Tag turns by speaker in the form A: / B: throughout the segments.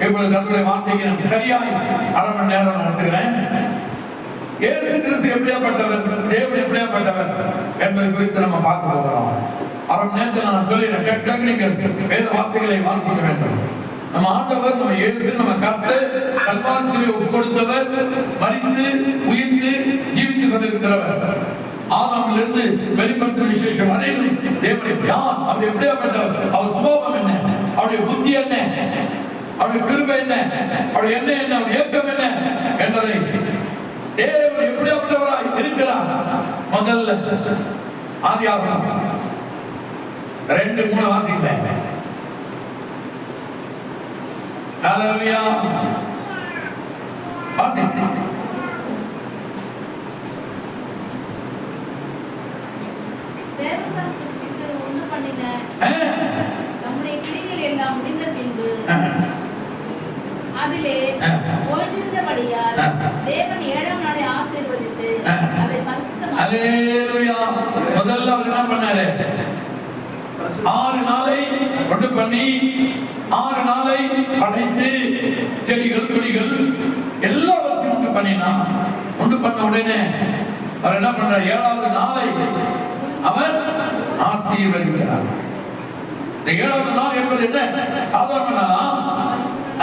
A: இப்பொழுது கர்த்தருடைய வார்த்தைக்கு நான் சரியாய் அரை மணி நேரம் நடத்துகிறேன். இயேசு கிறிஸ்து எப்படியாப்பட்டவர், தேவன் எப்படியாப்பட்டவர் என்பதை குறித்து நம்ம பார்க்க போகிறோம். அரை மணி நேரத்தில் நான் சொல்லிடுறேன், கேட்டாங்க நீங்கள் வேத வார்த்தைகளை வாசிக்க வேண்டும். நம்ம ஆண்டவர், நம்ம இயேசு, நம்ம கர்த்தர் கல்வாரி சிலுவையை ஒப்புக் கொடுத்தவர், மரித்து உயிர்த்து ஜீவித்துக் கொண்டிருக்கிறவர். ஆதாமிலிருந்து வெளிப்பட்ட விசேஷம் வரையிலும் தேவன் யார், அவர் எப்படியாப்பட்டவர், அவர் சுபாவம் என்ன, அவருடைய புத்தி என்ன, அவருடைய கிருபை என்ன, அவருடைய எண்ணம் என்ன, அவருடைய ஏக்கம் என்ன என்பதை தேவன் எப்படியாப்பட்டவராய் இருக்கிறார். முதல்ல ஆதியாகமம் 2:3 வாசிக்கிறேன். ஹல்லேலூயா. வாசிங்க.
B: தேவன் சிருஷ்டித்து உண்டு பண்ணின நம்முடைய கிரிகள் எல்லாம் முடிந்த பின்பு அதிலே ஓய்ந்திருந்தபடியால் தேவன் 7ஆம் நாளை ஆசீர்வதித்து அதை பரிசுத்தமாக்கினார்.
A: ஹல்லேலூயா. முதல்ல அவர் என்ன பண்ணாரு? 6 நாளை உண்டு பண்ணி 6 நாளை படைத்து செடிகள் கொடிகள் எல்லாவற்றையும் உண்டு பண்ணினான். உண்டு பண்ண உடனே அவர் என்ன பண்றார்? 7வது நாளை அவர் ஆசீர்வதிக்கிறார். இந்த 7வது நாள் என்பது என்ன? சாதாரண நாளா?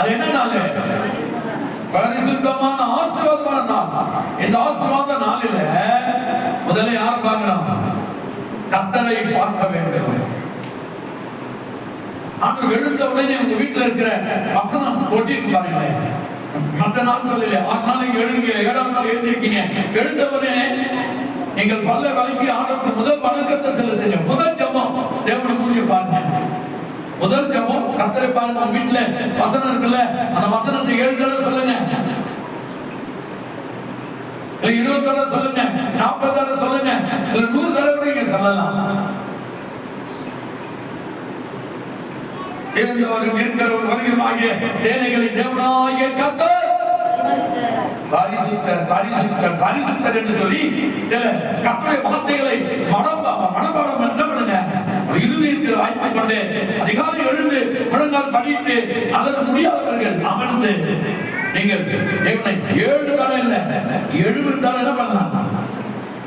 A: அது என்ன நாள்? பரிசுத்தமான ஆசீர்வாதமான நாள். இந்த ஆசீர்வாத நாளில முதல்ல யார் பார்க்கலாம்? கர்த்தரை பார்க்க வேண்டும். அன்று எழுந்த உடனே உங்க வீட்டுல இருக்கிற வசனம் போட்டிருக்கு பாருங்களேன். மற்ற நாட்களில் 6 நாளைக்கு எழுங்க, 7ஆம் நாள் எழுந்திருக்கீங்க. எழுந்தவுடனே நீங்கள் பல்ல வலிக்கு ஆண்டவருக்கு முதல் வணக்கத்தை செலுத்துங்க. முதல் ஜெபம் தேவனை மூஞ்சி பாருங்க. முதல் ஜெபம் கர்த்தரை பாருங்க. உங்க வீட்டுல வசனம் இருக்குல்ல, அந்த வசனத்தை 7 தடவை சொல்லுங்க, 20 தடவை சொல்லுங்க, 40 தடவை சொல்லுங்க, 100 தடவை நீங்க சொல்லலாம். வருகிறவருமாகிய சேனைகளின் தேவனாகிய கர்த்தர் பரிசுத்தர் பரிசுத்தர் பரிசுத்தர் என்று சொல்லி சில கர்த்தருடைய வார்த்தைகளை மனப்பாடம் என்ன பண்ணுங்க, இருதயத்தில் வாய்த்துக் கொண்டு அதிகாலை எழுந்து முழங்கால் படிட்டு அல்லது முடியாதவர்கள் அமர்ந்து நீங்கள் தேவனை 7 தடவை இல்ல 70 தடவை என்ன பண்ணலாம்?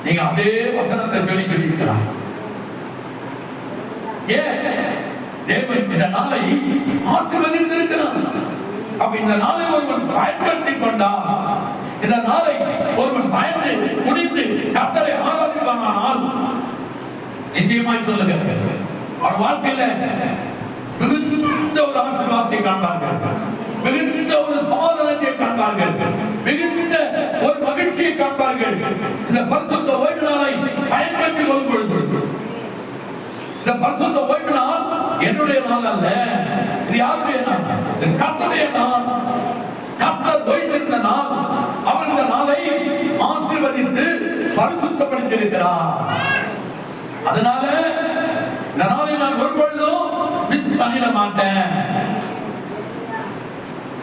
A: நீங்க அதே வசனத்தை சொல்லி சொல்லிக்கலாம். ஏன்? தேவன் இந்த நாளை ஆசீர்வதித்திருக்கிறார். அப்ப இந்த நாளை ஒருவன் பயன்படுத்திக் கொண்டால், இந்த நாளை ஒருவன் பயந்து முடிந்து கர்த்தரை ஆராதிப்பானால் நிச்சயமாய் சொல்லுங்க, அவர் வாழ்க்கையில மிகுந்த ஒரு ஆசீர்வாதத்தை காண்பார்கள், மிகுந்த ஒரு சமாதானத்தை காண்பார்கள், மிகுந்த ஒரு மகிழ்ச்சியை காண்பார்கள். இந்த பரிசுத்த ஓய்வு நாளை பயன்படுத்திக் கொள்ளும் பொழுது, இந்த பரிசுத்த ஓய்வு நாள் என்னுடைய நாள் அல்ல, இது யாருடைய நாள்? கர்த்தருடைய நாள். கர்த்தர் ஓய்ந்திருந்த நாள். அவர் இந்த நாளை ஆசீர்வதித்து பரிசுத்தப்படுத்தி இருக்கிறார். அதனால இந்த நாளை நான் ஒருபொழுதும் மிஸ் பண்ணிட மாட்டேன்.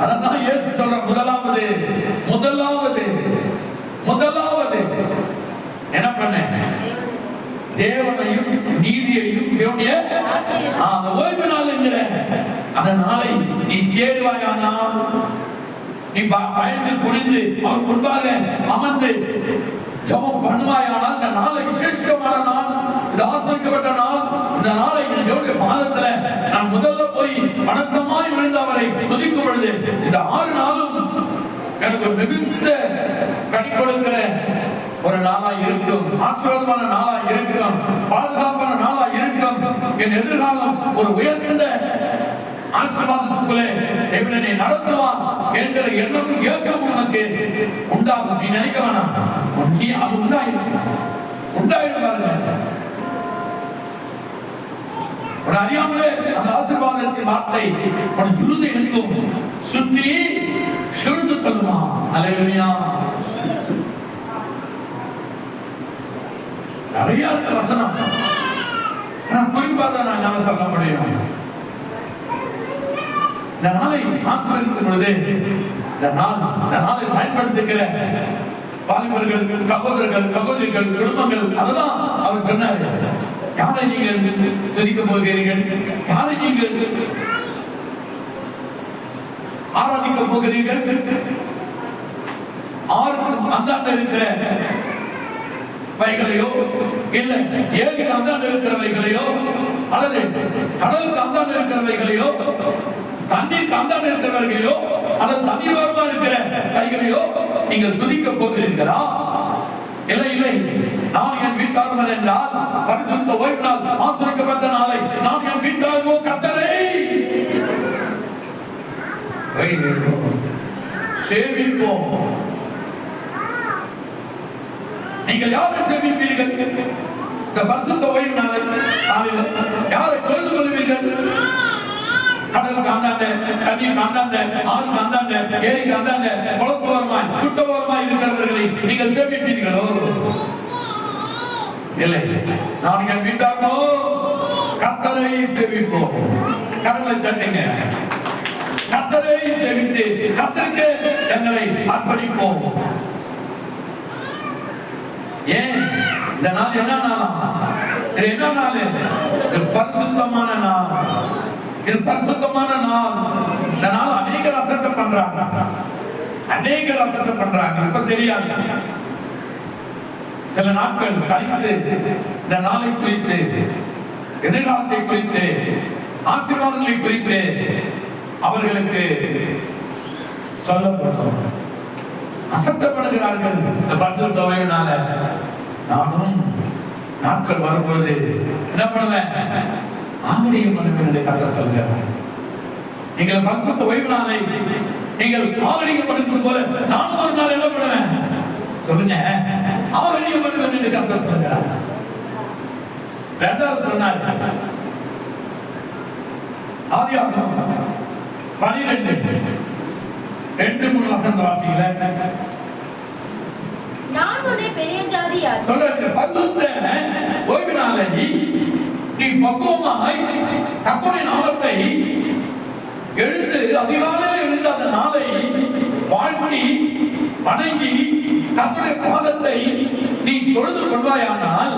A: அதான் இயேசு சொல்ற முதலாவது என்ன பண்ண? தேவனையும் நீதியையும் தேவனுடைய அந்த ஓய்வு நாள் என்கிற அந்த நாளை நீ தேடுவாயானால், நீ பயந்து குனிந்து அவர் முன்பாக அமர்ந்து ஜெபம் பண்ணுவாயானால், இந்த நாளை விசேஷமான நாள், இது ஆசீர்வதிக்கப்பட்ட நாள். இந்த நாளை என்னுடைய பாதத்துல நான் முதல்ல போய் வணக்கமாய் விழுந்து அவரை துதிக்கும் பொழுது இந்த 6 நாளும் எனக்கு மிகுந்த கடி கொடுக்கிற ஒரு நாளா இருக்கும், ஆசீர்வாதமான நாளா இருக்கும், பாதுகாப்பான நாளா இருக்கும். என் எதிர்காலம் ஒரு உயர்ந்த ஆசீர்வாதத்துக்குள்ளே தேவனை நடத்துவான் என்கிற எண்ணமும் ஏக்கமும் உனக்கு உண்டாகும். நீ நினைக்க வேணாம், அது உண்டாயிரும் பாருங்க. ஒரு அறியாமலே அந்த ஆசீர்வாதத்தின் வார்த்தை ஒரு விருது எங்கும் சுற்றி சூழ்ந்து கொள்ளுவான். அல்லேலூயா. நிறைய வசனம் குறிப்பா தான் நான் சொல்ல முடியும். இந்த நாளை ஆசீர்வதிக்கும் பொழுது இந்த நாளை பயன்படுத்துகிற வாலிபர்கள், சகோதரர்கள், சகோதரிகள், குடும்பங்கள், அதுதான் அவர் சொன்னார். யாரை நீங்கள் துதிக்க போகிறீர்கள்? யாரை நீங்கள் ஆராதிக்க போகிறீர்கள்? ஆறுக்கு அந்தாண்ட இருக்கிற வைகளையோ, இல்ல ஏரிக்கு அந்தாண்ட இருக்கிறவைகளையோ, அல்லது கடலுக்கு அந்தாண்ட இருக்கிறவைகளையோ, தண்ணீருக்கு அந்தாண்ட இருக்கிறவர்களையோ, அல்லது தண்ணீரோரமா இருக்கிற கைகளையோ நீங்கள் துதிக்க போகிறீர்களா? இல்லை இல்லை, நான் என் வீட்டார்கள் என்றால் பரிசுத்த ஓய்வு நாள், ஆசீர்வதிக்கப்பட்ட நாளை நான் என் வீட்டார்களோ கர்த்தரை சேவிப்போம். நீங்கள் யாரை சேவிப்பீர்கள்? இந்த பரிசுத்த ஓய்வு நாளில் யாரை தொழுது கொள்வீர்கள்? கடலுக்கு அந்தாண்ட, தண்ணீருக்கு அந்தாண்ட, ஆறுக்கு அந்தாண்ட, ஏரிக்கு அந்தாண்ட, குளத்தோரமாய் குட்டோரமாய் இருக்கிறவர்களை நீங்கள் சேவிப்பீர்களோ? இல்லை, நான் என் வீட்டார்களோ கர்த்தரை சேவிப்போம். கடலை தட்டுங்க, கர்த்தரை சேவித்து கர்த்தருக்கு எங்களை அர்ப்பணிப்போம். ஏன் இந்த நாள் என்ன நாளா? இது என்ன நாள்? இது பரிசுத்தமான நாள். இது பரிசுத்தமான நாள். இந்த நாள் அநேகர் அசட்டை பண்றாங்க, அநேகர் அசட்டை பண்றாங்க. இப்ப தெரியாது, சில நாட்கள் கழித்து இந்த நாளை குறித்து, எதிர்காலத்தை குறித்து, ஆசீர்வாதங்களை குறித்து அவர்களுக்கு சொல்லப்படும். அசட்டப்படுகிறார்கள். இந்த பரிசுத்த ஓய்வுனால நானும் நாட்கள் வரும்போது என்ன பண்ணுவேன்? ஆகடியம் பண்ணுவேன் என்று கர்த்தர் சொல்கிறார். நீங்கள் பரிசுத்த ஓய்வு நாளை நீங்கள் ஆகடியம் பண்ணுவது போல நானும் ஒரு நாள் என்ன பண்ணுவேன் சொல்லுங்க? ஆகடியம் பண்ணுவேன் என்று கர்த்தர் சொல்கிறார். இரண்டாவது சொன்னார், ஆதியாகமம் 12:2-3 வசனம் வாசிக்கல.
B: நான் உன்னை பெரிய ஜாதியாக்கி
A: சொல்றாரு, பரிசுத்த ஓய்வு நாளை நீ பக்குவமாய் கர்த்தருடைய நாமத்தை எழுந்து அதிகாலையில் எழுந்த அந்த நாளை வாழ்த்தி வணங்கி கர்த்தருடைய பாதத்தை நீ தொழுது கொள்வாயானால்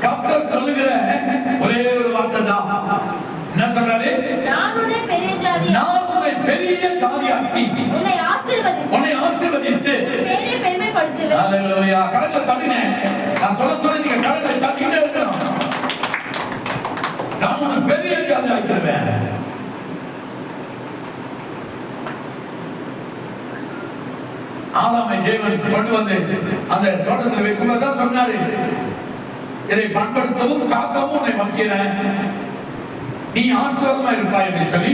A: கர்த்தர் சொல்லுகிற ஒரே ஒரு வார்த்தை தான். என்ன சொல்றாரு?
B: நான் உன்னை பெரிய ஜாதியாக்கி,
A: நான் உன்னை பெரிய ஜாதியாக்கி,
B: உன்னை ஆசீர்வதித்து பெரிய பெருமைப்படுத்துவேன்.
A: ஹalleluya. கரங்களை தட்டுங்க. நான் சொல்ல நீங்க கரங்களை தட்டிட்டே இருக்கணும். நான் உன்னை பெரிய ஜாதியாக்குவேன். ஆதாமை தேவன் கொண்டு வந்து அந்த தோட்டத்தில் வைக்கும்போது தான் சொன்னாரு, இதை பண்படுத்தவும் காக்கவும் உன்னை வைக்கிறேன், நீ ஆசீர்வாதமா இருப்பாய் என்று சொல்லி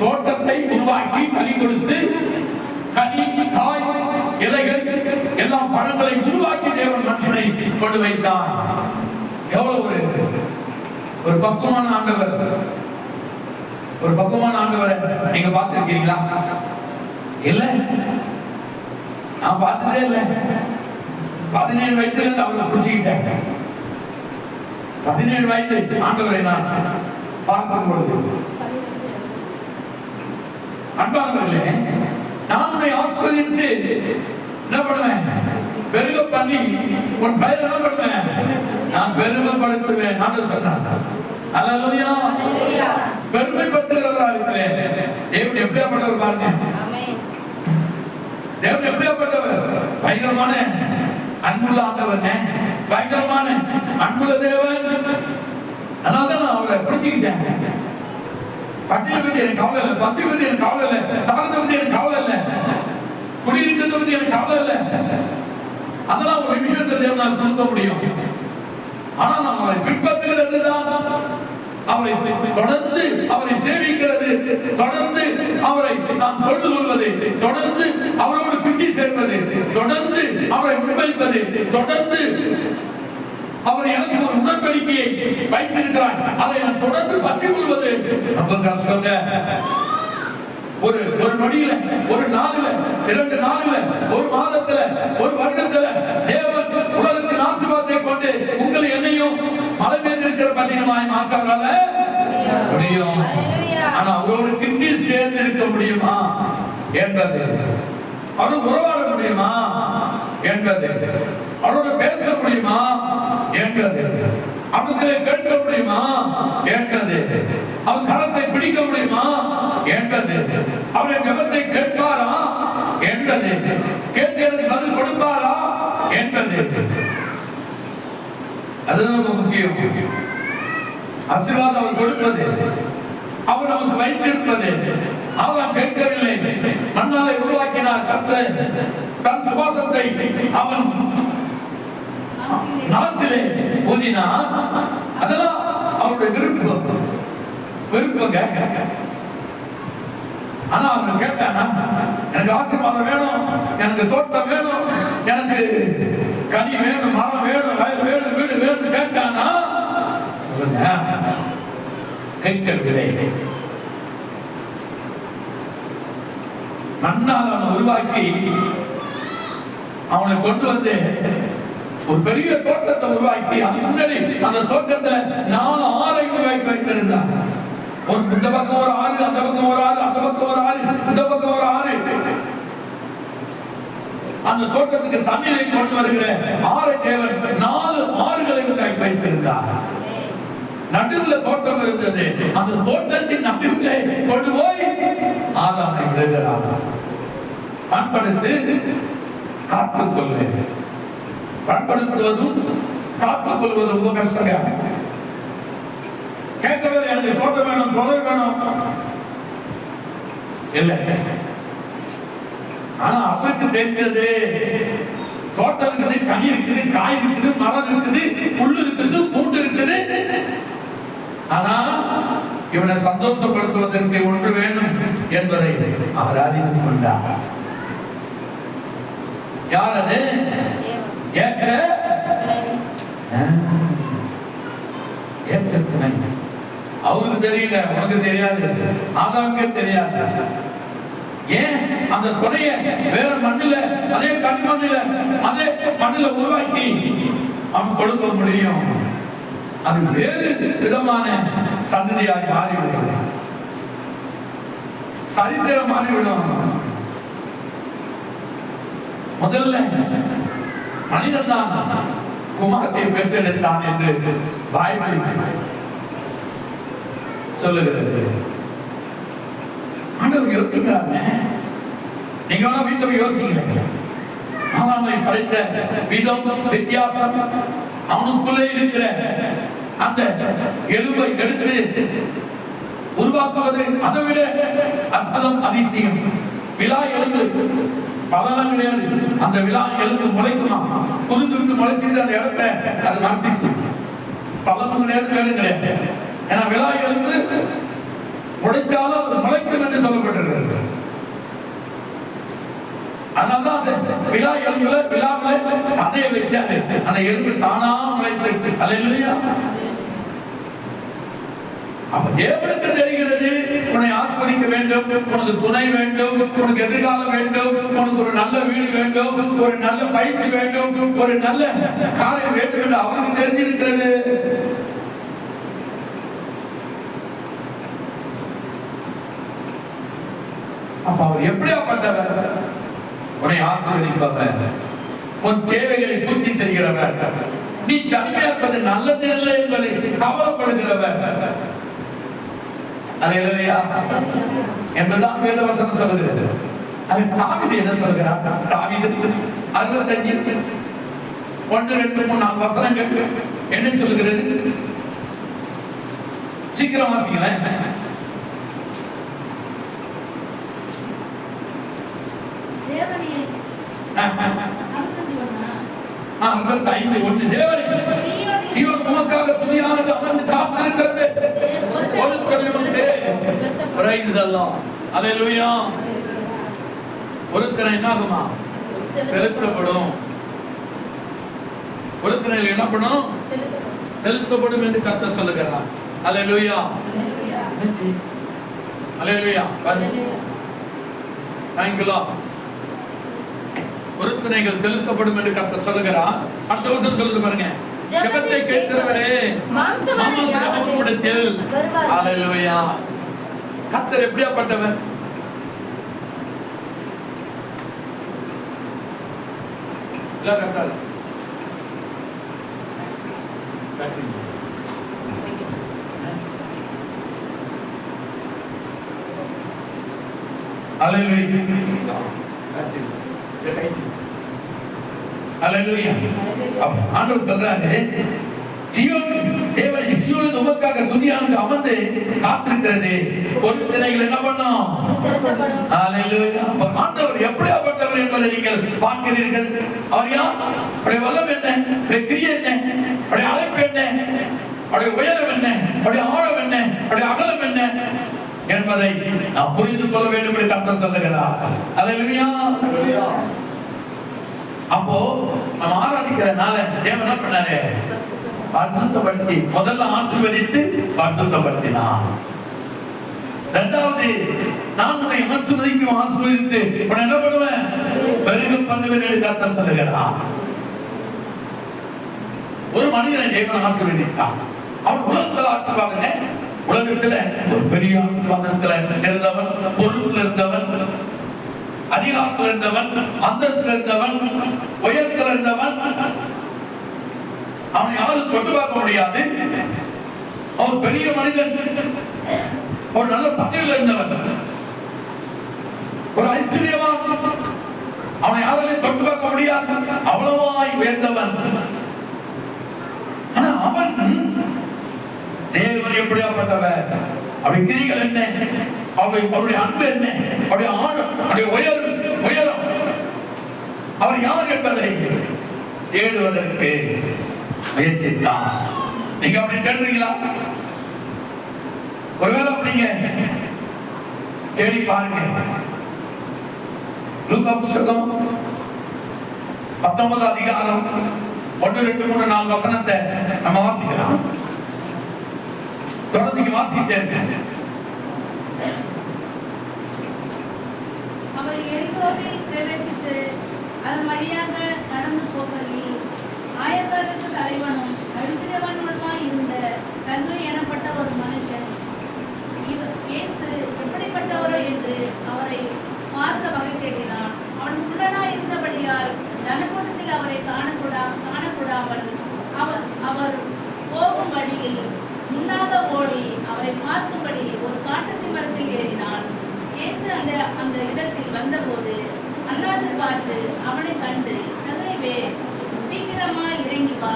A: தோட்டத்தை உருவாக்கி கனி கொடுத்து கனி, காய், இலைகள் எல்லாம் பழங்களை உருவாக்கி தேவன் மனுஷனை கொண்டு வைத்தார். எவ்வளவு ஒரு பக்குவமான ஆண்டவர், ஒரு பக்குவமான ஆண்டவரை நீங்க பார்த்திருக்கீங்களா? இல்ல, நான் பார்த்ததே இல்லை. 17 வயசுல இருந்து அவரை புடிச்சுக்கிட்டேன். 17 வயது ஆண்டவரை நான் பார்க்கும் பொழுது, அன்பானவர்களே, நான் உன்னை ஆசீர்வதித்து என்ன பண்ணுவேன்? பெருக பண்ணி உன் பெயர் என்ன பண்ணுவேன்? நான் பெருமைப்படுத்துவேன். நான் சொன்னேன். அல்லேலூயா. பெருமைப்படுத்துகிறவரா இருக்கிறேன். தேவன் எப்படியாப்பட்டவர் பாருங்க. தேவன் எப்படியாப்பட்டவர்? பயங்கரமான அன்புள்ள ஆண்டவர், பயங்கரமான அன்புள்ள தேவன். அதனாலதான் நான் அவரை பிடிச்சுக்கிட்டேன். பட்டியலை பத்தி எனக்கு கவலை இல்லை, பசி பத்தி எனக்கு கவலை இல்லை, தாகத்தை பத்தி எனக்கு கவலை இல்லை, குடியிருக்கிறத பத்தி எனக்கு கவலை இல்லை. அதெல்லாம் ஒரு நிமிஷத்தை தேவனால் கொடுக்க முடியும். ஆனா நான் அவரை பின்பற்றுகிறது தான், அவரை தொடர்ந்து அவரை சேவிக்கிறது, தொடர்ந்து அவரை நாம் தொழுது கொள்வது, தொடர்ந்து அவரோடு பின்னி சேர்வது, தொடர்ந்து அவரை முன்வைப்பது, தொடர்ந்து அவர் எனக்கு ஒரு உடன்படிக்கையை வைத்திருக்கிறார், அதை நான் தொடர்ந்து பற்றிக் கொள்வது ரொம்ப கஷ்டங்க. ஒரு நொடியில, ஒரு நாளில, 2 நாளில, ஒரு மாதத்துல, ஒரு வருடத்துல தேவன் உலகத்தின் ஆசீர்வாதத்தை கொண்டு உங்களை என்னையும் மலை மீது இருக்கிற பட்டினமாய் மாற்றால முடியும். ஆனா அவரோடு கிட்டி சேர்ந்து இருக்க முடியுமா என்பது, அவரோடு உறவாட முடியுமா என்பது, அவரோட பேச முடியுமா என்பது, அவர்களை கேட்க முடியுமா என்பது, அவர் கரத்தை பிடிக்க முடியுமா என்பது, அவருடைய ஜெபத்தை கேட்க என்பது, கேட்கிறது பதில் கொடுப்பாரா என்பது, அது நமக்கு முக்கியம். ஆசீர்வாதம் அவர் கொடுப்பது, அவர் நமக்கு வைத்திருப்பது. அவன் கேட்கவில்லை, மண்ணாலை உருவாக்கினார் கர்த்தர், தன் சுவாசத்தை அவன் நாசிலே ஊதினார். அதெல்லாம் அவருடைய விருப்பங்க. ஆனா அவங்க கேட்டாங்க, எனக்கு ஆசீர்வாதம் வேணும், எனக்கு தோட்டம் வேணும், எனக்கு கனி வேணும், மரம் வேணும், வயல் வேணும், வீடு வேணும் கேட்டானா கேட்கவில்லை. மண்ணால் அவனை உருவாக்கி அவனை கொண்டு வந்து ஒரு பெரிய தோட்டத்தை உருவாக்கி, அதுக்கு முன்னாடி அந்த தோட்டத்தை 4 ஆறை உருவாக்கி வைத்திருந்தார். ஒரு இந்த பக்கம் ஒரு ஆறு, அந்த பக்கம் ஒரு ஆறு, அந்த பக்கம் ஒரு ஆறு, இந்த பக்கம் ஒரு ஆறு. அந்த தோட்டத்துக்கு தண்ணீரை கொண்டு வருகிற ஆறை தேவன் 4 ஆறுகளை உருவாக்கி வைத்திருந்தார். நடுவில் தோட்டம் இருந்தது. அந்த தோட்டத்தின் நடுவிலே கொண்டு போய் ஆதாமை விடுகிறார். பண்படுத்து, காத்துக்கொள்ளு. பண்படுத்துவதும் காத்துக்கொள்வதும் ரொம்ப கஷ்டங்க. கேட்கவே எனக்கு தோட்டம் வேணும், தொலை வேணும் இல்லை. ஆனா அவருக்கு தெரிஞ்சது தோட்டம் இருக்குது, கனி இருக்குது, காய் இருக்குது, மரம் இருக்குது, புல்லு இருக்குது, பூண்டு இருக்குது. ஆனா இவனை சந்தோஷப்படுத்துவதற்கு ஒன்று வேண்டும் என்பதை அவர் அறிந்து கொண்டார். யார் அது? ஏற்ற துணை. அவருக்கு தெரியல, உனக்கு தெரியாது, ஆதாமுக்கே தெரியாது. ஏன் அந்த துணைய வேற மண்ணில, அதே களிமண்ணில, அதே மண்ணில உருவாக்கி அவன் கொடுக்க முடியும். அது வேறு விதமான சந்ததியாய் மாறிவிடும், சரித்திரம் மாறிவிடும். முதல்ல மனிதன் தான் குமாரத்தை பெற்றெடுத்தான் என்று பைபிள் சொல்லுகிறது. ஆண்டவர் யோசிக்கிறாங்க. நீங்க வேணா வீட்டை யோசிக்கிறீங்க. ஆதாமை படைத்த விதம் வித்தியாசம், அவனுக்குள்ளே இருக்கிற அந்த எலும்பை எடுத்து உருவாக்குவது அதை விட அற்புதம், அதிசயம். விழா எலும்பு பலலாம் கிடையாது. அந்த விழா எலும்பு முளைக்குமா, குறுந்துட்டு முளைச்சிட்டு அந்த இடத்தை அது மறைச்சிச்சு. பலமும் கிடையாது, வேடும் கிடையாது. ஏன்னா விழா எலும்பு உடைச்சாலும் அது முளைக்கும் என்று சொல்லப்பட்டிருக்கிறது. அதனால்தான் அந்த விழா எலும்புல விழாவில சதையை வச்சாரு, அந்த எலும்பு தானா முளைத்து. அல்லேலூயா. அப்ப தேவனுக்கு தெரிகிறது, உன்னை ஆஸ்வதிக்க வேண்டும், உனக்கு துணை வேண்டும், உனக்கு எதிர்காலம் வேண்டும், உனக்கு ஒரு நல்ல வீடு வேண்டும், ஒரு நல்ல பயிற்சி வேண்டும், ஒரு நல்ல காரியம் வேண்டும் என்று அவருக்கு தெரிஞ்சிருக்கிறது. அப்ப அவர் எப்படியாப்பட்டவர்? உன்னை ஆசீர்வதிப்பவர், உன் தேவைகளை பூர்த்தி செய்கிறவர், நீ தனிமையா இருப்பது நல்லது இல்லை என்பதை கவலைப்படுகிறவர். அல்லேலூயா என்பதுதான் வேதவசனம் சொல்லுகிறது. அது தாவீது என்ன சொல்கிறார்? தாவீது 65 1 2 3 4 வசனங்கள் என்ன சொல்லுகிறது? சீக்கிரம் வாசிங்களேன். சீயோன் உமக்காக துதியானது அமர்ந்து காத்திருக்கிறது. ஒருத்தனை என்னாகுமா? செலுத்தப்படும். ஒருத்தனை என்ன பண்ணும்? செலுத்தப்படும் என்று கர்த்தர் சொல்லுகிறார். அல்லேலூயா. அல்லேலூயா. ஒருத்தனைகள் செலுத்தப்படும் என்று கர்த்தர் சொல்லுகிறார். அடுத்த வருஷம் சொல்லுது பாருங்க. ஜெபத்தை கேட்கிறவரே மாம்சமானவரிடத்தில். அல்லேலூயா. கர்த்தர் எப்படியாப்பட்டவர்? இல்ல கர்த்தர் அல்லேலூயா. அல்லேலூயா. ஆண்டவர் சொல்றாரு, சீயோன் தேவனை சீயோனுக்கு உமக்காக துதியானது அமர்ந்து காத்திருக்கிறது. பொருத்தனைகள் என்ன பண்ணும்? அல்லேலூயா. ஆண்டவர் எப்படியாப்பட்டவர் என்பதை நீங்கள் பார்க்கிறீர்கள். அவர் யார்? அவருடைய வல்லமை என்ன? அவருடைய கிரியை என்ன? அவருடைய அழைப்பு என்ன? அவருடைய உயரம் என்ன? அவருடைய ஆழம் என்ன? அவருடைய அகலம் என்ன என்பதை நாம் புரிந்து கொள்ள வேண்டும் என்று கர்த்தர் சொல்லுகிறார். அல்லேலூயா. அப்போ நம்ம ஆராதிக்கிற நாள தேவன் என்ன பண்ணாரு? பரிசுத்தப்படுத்தி, முதல்ல ஆசீர்வதித்து பரிசுத்தப்படுத்தினார். இரண்டாவது, நான் உன்னை ஆசீர்வதிக்கும், ஆசீர்வதித்து உன்னை என்ன பண்ணுவேன்? பெருக பண்ணுவேன் என்று கர்த்தர் சொல்லுகிறார். ஒரு மனிதனை தேவன் ஆசீர்வதித்தார். அவன் உலகத்தில் ஆசீர்வாதங்க, உலகத்துல ஒரு பெரிய ஆசீர்வாதத்துல இருந்தவன், பொருட்கள் இருந்தவன், அதிகாரத்தில் இருந்தவன், அந்தஸ்தில் இருந்தவன், உயரத்தில் இருந்தவன். அவனை யாரும் தொட்டு பார்க்க முடியாது. அவன் பெரிய மனிதன், ஒரு நல்ல பதவியில் இருந்தவன், ஒரு ஐஸ்வர்யவான். அவனை யாராலையும் தொட்டு பார்க்க முடியாது, அவ்வளவாய் உயர்ந்தவன். ஆனா அவன் தேவன் எப்படியாப்பட்டவர், அவருடைய கிரிகள் என்ன, அவருடைய அன்பு என்ன, அவருடைய ஆழம், அவருடைய உயரம், அவர் யார் என்பதை தேடுவதற்கு முயற்சித்தான். நீங்க அப்படி தேடுறீங்களா? ஒருவேளை அப்படிங்க தேடி பாருங்க. லூக்கா புத்தகம் 19 அதிகாரம் 1, 2, 3, 4 வசனத்தை நம்ம வாசிக்கலாம். தொடர்ந்து வாசித்தேன்.
B: அவர் எரிகோவில் பிரவேசித்து அதன் வழியாக கடந்து போகையில் ஆயக்காரருக்கு தலைவனும் ஐஸ்வர்யவானுமாய் இருந்த சர்வை எனப்பட்ட ஒரு மனுஷன் இயேசு எப்படிப்பட்டவரோ என்று அவரை பார்க்க வகை தேடினான். அவன் குள்ளனாய் இருந்தபடியால் ஜனக்கூட்டத்தில் அவரை காணக்கூடாமல் அவர் போகும் வழியில் முன்னாக ஓடி அவரை பார்க்கும்படி ஒரு காட்டுத்தி மரத்தில் ஏறினான். இயேசு அந்த இடத்தில் வந்தபோது அண்ணாந்து பார்த்து அவனை கண்டு, சகைவே, சீக்கிரமாய் இறங்கி வா,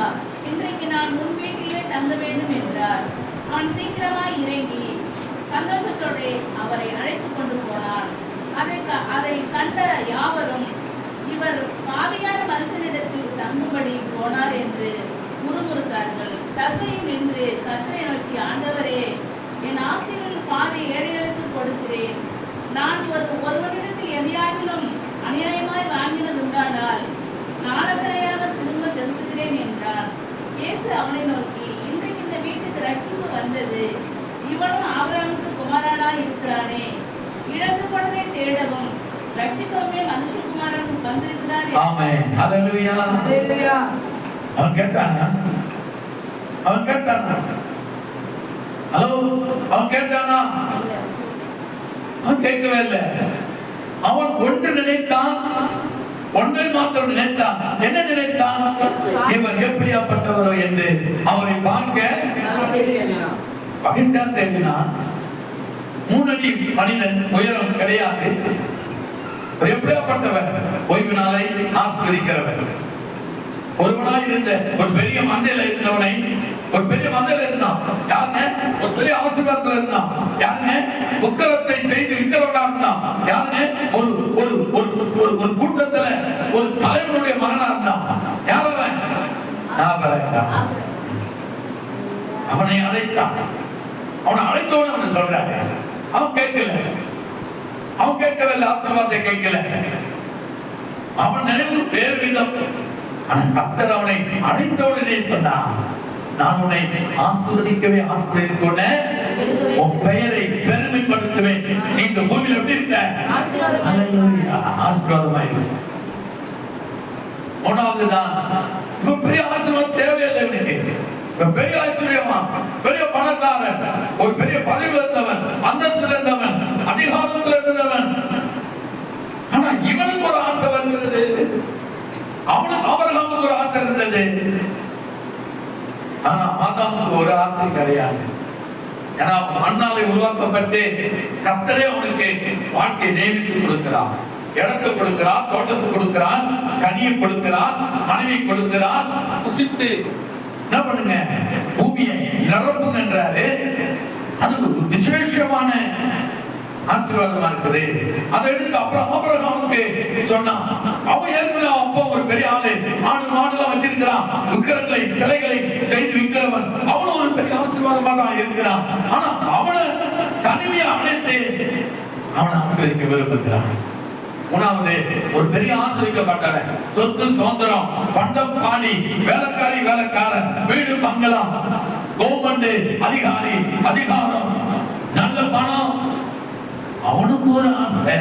B: இன்றைக்கு நான் உன் வீட்டிலே தங்க வேண்டும் என்றார். அவன் சீக்கிரமாய் இறங்கி சந்தோஷத்தோடு அவரை அழைத்துக் கொண்டு போனான். அதை கண்ட யாவரும், இவர் பாவியான மனுஷனிடத்தில் தங்கும்படி போனார் என்று முறுமுறுத்தார்கள். சகையில் நின்று கர்த்தரை நோக்கி, ஆண்டவரே, என் ஆசையில் பாதி ஏழைகளுக்கு கொடுக்கிறேன். நான் ஒருவனிடத்தில் எதையாகிலும் அநியாயமாய் வாங்கினது உண்டானால் நாளக்கரையாக திரும்ப செலுத்துகிறேன் என்றான். இயேசு அவனை நோக்கி, இன்றைக்கு இந்த வீட்டுக்கு ரட்சிப்பு வந்தது, இவனும் ஆபிரகாமுக்கு குமாரனாய் இருக்கிறானே. இழந்து போனதை தேடவும் ரட்சிக்கவுமே மனுஷகுமாரன் வந்திருக்கிறார்.
A: ஆமென். ஹல்லேலூயா. ஹல்லேலூயா. அவன் கேட்டானா? ஹலோ, அவன் கேட்டானா? அவன் கேட்கவே இல்லை. அவன் ஒன்று நினைத்தான், ஒன்றை மாத்திரம் நினைத்தான். என்ன நினைத்தான்? இவர் எப்படியாப்பட்டவரோ என்று அவரை பார்க்க பகிர்ந்தான் தேடினான். 3 அடி மனிதன், உயரம் கிடையாது. எப்படியாப்பட்டவர்? ஓய்வு நாளை ஆசீர்வதிக்கிறவர். ஒருவனாய் இருந்த ஒரு பெரிய மந்தையில இருந்தவனை, ஒரு பெரிய மந்தையில இருந்தான். யாருங்க? ஒரு பெரிய ஆசீர்வாதத்துல இருந்தான். யாருங்க? உக்கரத்தை செய்து விக்கிறவனா இருந்தான். யாருங்க? ஒரு ஒரு ஒரு ஒரு கூட்டத்துல ஒரு தலைவனுடைய மகனா இருந்தான். யார் அவன்? அவனை அழைத்தான். அவனை அழைத்தவன் அவனை சொல்றாங்க. அவன் கேட்கல, அவன் கேட்கவில்லை, ஆசீர்வாதத்தை கேட்கல. அவன் நினைவு வேறு விதம். கர்த்தர் அவனை அழைத்தவுடனே சொன்னார், நான் உன்னை ஆசீர்வதிக்கவே ஆசீர்வதித்துள்ளேன், உன் பெயரை பெருமைப்படுத்துவேன். நீ இந்த பூமியில எப்படி இருக்க? ஆசீர்வாதமாய் இருக்க. மூணாவதுதான், இப்ப பெரிய ஆசீர்வாதம் தேவையில்லை இவனுக்கு. பெரிய ஆச்சரியமா, பெரிய பணக்காரன், ஒரு பெரிய பதவியில் இருந்தவன், அந்தஸ்தில் இருந்தவன், அதிகாரத்தில் இருந்தவன். ஆனா இவனுக்கு ஒரு ஆசை வருகிறது. அவனுக்கு ஆபிரகாமுக்கு ஒரு ஆசை இருந்தது. ஆனா ஆதாமுக்கு ஒரு ஆசை கிடையாது. ஏன்னா மண்ணாலே உருவாக்கப்பட்டு கர்த்தரே அவனுக்கு வாழ்க்கை நியமித்து கொடுக்கிறார். இடத்தை கொடுக்கிறார், தோட்டத்தை கொடுக்கிறார், கனியை கொடுக்கிறார், மனைவி கொடுக்கிறார். புசித்து என்ன பண்ணுங்க, பூமியை நிரப்புங்கன்றாரு. அது ஒரு விசேஷமான ஆசீர்வாதமா இருக்குது. அதை எடுத்து அப்புறம் ஆபிரகாமுக்கு சொன்னான். அவன் ஏற்கனவே அப்போ ஒரு பெரிய ஆளு, ஆடு மாடுலாம் வச்சிருக்கிறான், விக்கிரங்களை சிலைகளை செய்து விற்கிறவன். அவனும் ஒரு பெரிய ஆசீர்வாதமாக தான் இருக்கிறான். ஆனா அவனை தனிமையை அழைத்து அவனை ஆசீர்வதிக்க விரும்புகிறான். மூணாவது, ஒரு பெரிய ஆசீர்வதிக்கப்பட்டவன், சொத்து சுதந்திரம், பண்டம் பாடி, வேலைக்காரி வேலைக்காரன், வீடு பங்களா, கவர்மெண்ட் அதிகாரி, அதிகாரம், நல்ல பணம். அவனுக்கு ஒரு ஆசை,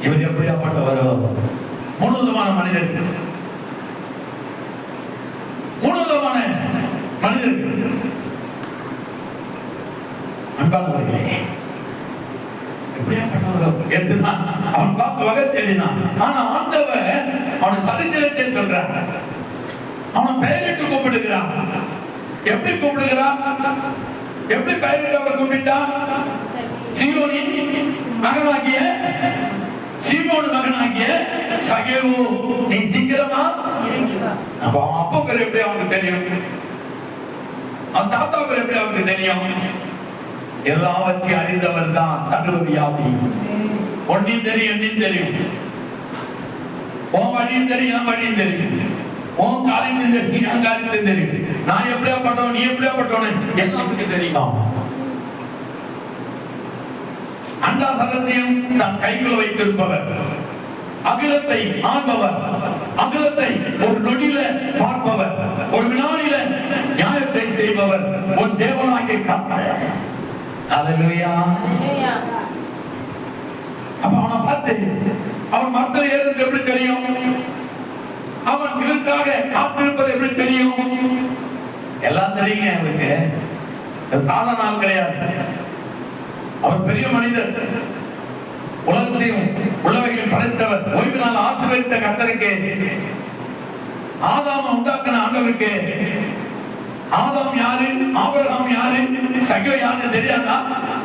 A: இவர் எப்படியாப்பட்டவரோ. மூணு விதமான மனிதர்கள், மூணு விதமான மனிதர்கள். அன்பானவர்களே, எப்படியாப்பட்டவரோ என்றுதான் அவன் பார்த்து வகை தேடினான். ஆனா ஆண்டவர் அவனை சரித்திரத்தை சொல்றான். அவனை பெயரிட்டு கூப்பிடுகிறான். எப்படி கூப்பிடுகிறான்? எப்படி பெயரிட்டு அவர் கூப்பிட்டான்? சீயோனின் மகனாகிய, சீமோன் மகனாகிய சகேவு, நீ சீக்கிரமா இறங்கி வா. அப்ப அப்பா பேர் எப்படி அவனுக்கு தெரியும்? அவன் தாத்தா பேர் எப்படி அவனுக்கு தெரியும்? எல்லாவற்றையும் அறிந்தவர் தான் சர்வ வியாபி. ஒன்னையும் தெரியும், என்னையும் தெரியும், உன் வழியும் தெரியும், என் வழியும் தெரியும், உன் காரியத்தையும் தெரியும், என் காரியத்தையும் தெரியும். நான் எப்படியா பட்டவன், நீ எப்படியா பட்டவன், எல்லாத்துக்கும் தெரியும். அண்டாசகத்தையும் தன் கைக்குள் வைத்திருப்பவர், அகிலத்தை ஆள்பவர், அகிலத்தை ஒரு நொடியில பார்ப்பவர், ஒரு வினாடியில நியாயத்தை செய்பவர், ஒரு தேவனாகிய கர்த்தர். அல்லேலூயா. அப்ப அவனை பார்த்து அவன் மரத்தில் ஏறுறது எப்படி தெரியும்? அவன் இதற்காக காத்திருப்பது எப்படி தெரியும்? எல்லாம் தெரியுங்க அவருக்கு. சாதாரண ஆள் கிடையாது. அவர் பெரிய மனிதர், உலகத்தையும் உள்ளவைகளையும் படைத்தவர், ஓய்வு நாள் ஆசீர்வதித்த கர்த்தருக்கு, ஆதாமை உண்டாக்கின ஆண்டவருக்கு. ஆதாம் யாரு, ஆபிரகாம் யாரு, சகோ யாரு தெரியாதா?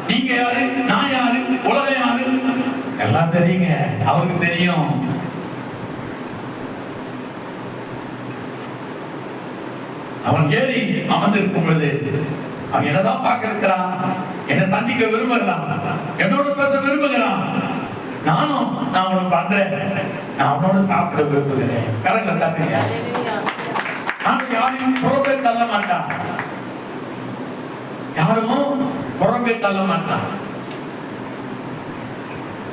A: நீங்க யாரு, நான் யாரு, உலகம் யாரு, எல்லாம் தெரியுங்க. அவருக்கு தெரியும். அவன் ஏறி அமர்ந்திருக்கும் பொழுது அவன் என்னதான் பார்க்க இருக்கிறான்? என்ன சந்திக்க விரும்புகிறான், என்னோட பேச விரும்புகிறான். நான் உனக்கு பண்றேன், நான் அவனோட சாப்பிட விரும்புகிறேன். கரங்களை தட்டுங்க. நான் யாரையும் புறம்பே தள்ள மாட்டான், யாரும் புறம்பே தள்ள மாட்டான்.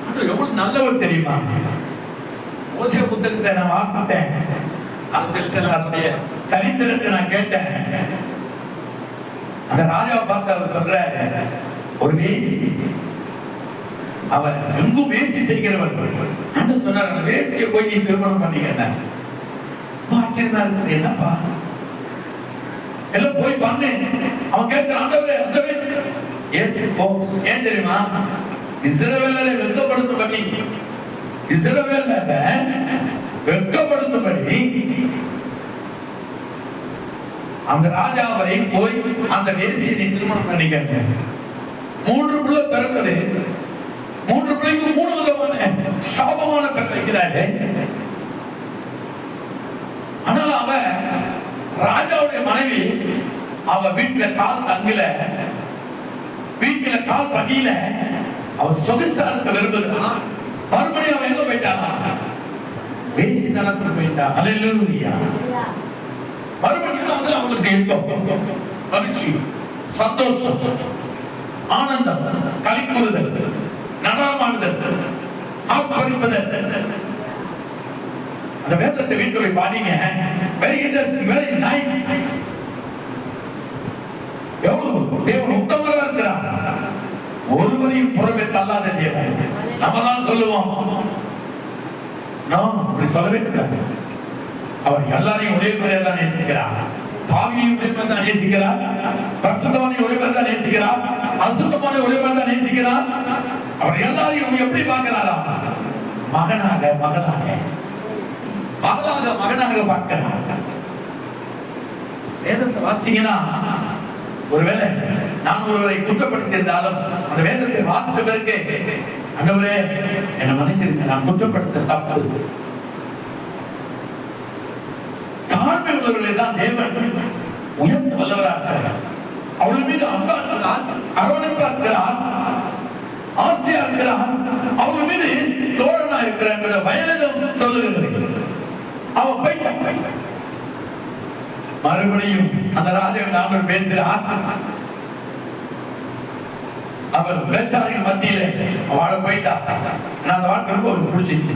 A: அது எவ்வளவு நல்லவர் தெரியுமா? ஓசியா புத்தகத்தை நான் வாசித்தேன். அதனுடைய சரித்திரத்தை நான் கேட்டேன். அந்த ராஜாவை பார்த்து அவர் சொல்ற, ஒரு வேசி, அவர் எங்கும் வேசி செய்கிறவர். சொன்னார், அந்த வேசியை போய் நீ திருமணம் பண்ணிக்க. ஆச்சரியமா இருக்குது, என்னப்பா எல்லாம் போய் பண்ணேன். அவன் கேட்கிறான், ஆண்டவரே அந்த வேசி ஏன் தெரியுமா? இஸ்ரவேலரை வெட்கப்படுத்தும்படி, இஸ்ரவேலரை வெட்கப்படுத்தும்படி அந்த ராஜாவை போய் அந்த வேசியை நீ திருமணம் பண்ணிக்க. 3 பிள்ளை பிறந்தது. 3 பிள்ளைக்கு 3 விதமான சாபமான பேர் வைக்கிறாரு. ஆனால் அவ ராஜாவுடைய மனைவி, அவ வீட்டுல கால் தங்கல, வீட்டுல கால் பதியில, அவ சொகுசா இருக்க விரும்புகிறான். மறுபடியும் அவன் எங்க போயிட்டானா? வேசி தனத்துக்கு போயிட்டா. அல்லேலூயா. மறுபடியும் அது அவங்களுக்கு இன்பம், மகிழ்ச்சி, சந்தோஷம், ஆனந்தம், களிப்புறுதல், நடனமாடுதல், ஆர்ப்பரிப்பதல். அந்த வேதத்தை வீட்டு போய் பாருங்க. Very interesting, very nice. எவ்வளவு தேவன் உத்தமரா இருக்கிறார். ஒருவரையும் புறமே தள்ளாத தேவன். நம்ம தான் சொல்லுவோம், அப்படி சொல்லவே கூடாது. அவர் எல்லாரையும் ஒரே முறையாக தான் நேசிக்கிறார். பாவியையும் ஒரே மாதிரி தான் நேசிக்கிறார், பரிசுத்தவானையும் ஒரே மாதிரி தான் நேசிக்கிறார், அசுத்தமான ஒரே மாதிரி தான் நேசிக்கிறார். அவர் எல்லாரையும் எப்படி பார்க்கிறாரா? மகனாக, மகளாக, மகளாக, மகனாக பார்க்கிறார். வேதத்தை வாசிங்கன்னா, ஒருவேளை நான் ஒருவரை குற்றப்படுத்தி இருந்தாலும் அந்த வேதத்தை வாசித்த பிறகு ஆண்டவரே என்னை மன்னிச்சிருங்க, நான் குற்றப்படுத்த தப்பு. தாழ்மை உள்ளவர்களை தான் தேவன் உயர்த்த வல்லவராக அவள் மீது அன்பா இருக்கிறார், அரவணைப்பா இருக்கிறார், ஆசையா இருக்கிறார், அவள் மீது தோழனா இருக்கிறார். வயதும் சொல்லுகிறது. அவன் போயிட்டான். மறுபடியும் அந்த ராஜாவின் ஆண்டவர் பேசுகிறார். அவர் பேச்சாரின் மத்தியிலே அவளை போயிட்டா. அந்த வாழ்க்கை ஒரு பிடிச்சிச்சு.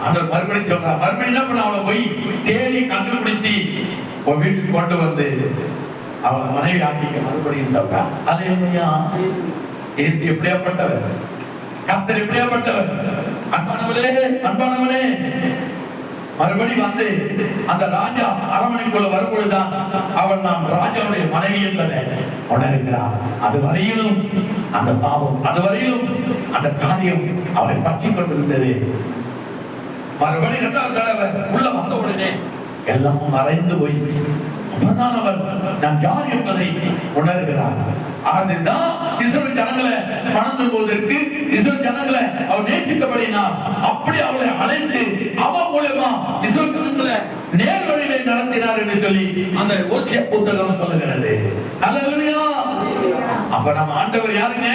A: ஆண்டவர் மறுபடியும் சொல்றார். மறுபடியும் என்ன பண்ண, அவளை போய் தேடி கண்டுபிடிச்சு உன் வீட்டுக்கு கொண்டு வந்து அவளை மனைவி ஆக்கிக்க மறுபடியும் சொல்றான். அல்லேலூயா. இயேசு எப்படியாப்பட்டவர், கர்த்தர் எப்படியாப்பட்டவர். அன்பானவளே, அன்பானவனே, மறுபடி வந்து அந்த ராஜா அரண்மனைக்குள்ள வரும்பொழுதுதான் அவள் நாம் ராஜாவுடைய மனைவி என்பதை உணர்கிறார். அது வரையிலும் அந்த பாவம், அது வரையிலும் அந்த காரியம் அவளை பற்றி கொண்டிருந்தது. மறுபடி இரண்டாவது தடவை உள்ள வந்த உடனே எல்லாம் மறைந்து போயிடுச்சு. அப்பதான் அவர் நான் யார் என்பதை உணர்கிறார். அதுதான் இஸ்ரவேல் ஜனங்களை மணந்து போவதற்கு, இஸ்ரவேல் ஜனங்களை அவர் நேசித்தபடினா அப்படி அவளை அழைத்து அவன் மூலமா இஸ்ரவேல் ஜனங்களை நேர் வழியிலே நடத்தினார் என்று சொல்லி அந்த ஓசியா புத்தகம் சொல்லுகிறது. அல்லேலூயா. அப்ப நம்ம ஆண்டவர் யாருங்க,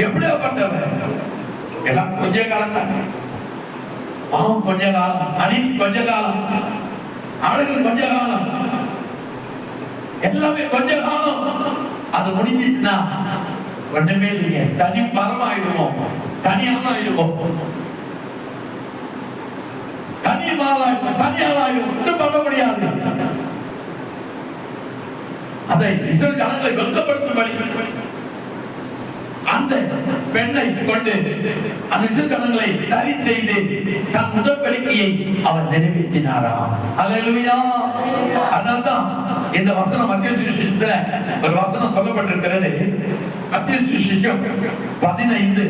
A: எப்படியாப்பட்டவர்? எல்லாம் கொஞ்ச காலம் தான். பாவம் கொஞ்ச காலம், அநீதி கொஞ்ச காலம், அழகு கொஞ்ச காலம், எல்லாமே கொஞ்ச காலம். அது முடிஞ்சிச்சுன்னா ஒண்ணுமே இல்லைங்க. தனி மரம் ஆயிடுவோம், தனியாக ஆயிடுவோம், தனியாளாயிடும், ஒன்றும் பண்ண முடியாது. அதை இஸ்ரவேல் ஜனங்களை வெட்கப்படுத்தும்படி அந்த பெண்ணை கொண்டு அந்த இஸ்ரவேல் ஜனங்களை சரி செய்து தன் உடன்படிக்கையை அவர் நிறைவேற்றினாராம். அல்லேலூயா. அதனால்தான் இந்த வசனம் மத்திய சுவிசேஷத்துல ஒரு வசனம் சொல்லப்பட்டிருக்கிறது. மத்திய சுவிசேஷம் 15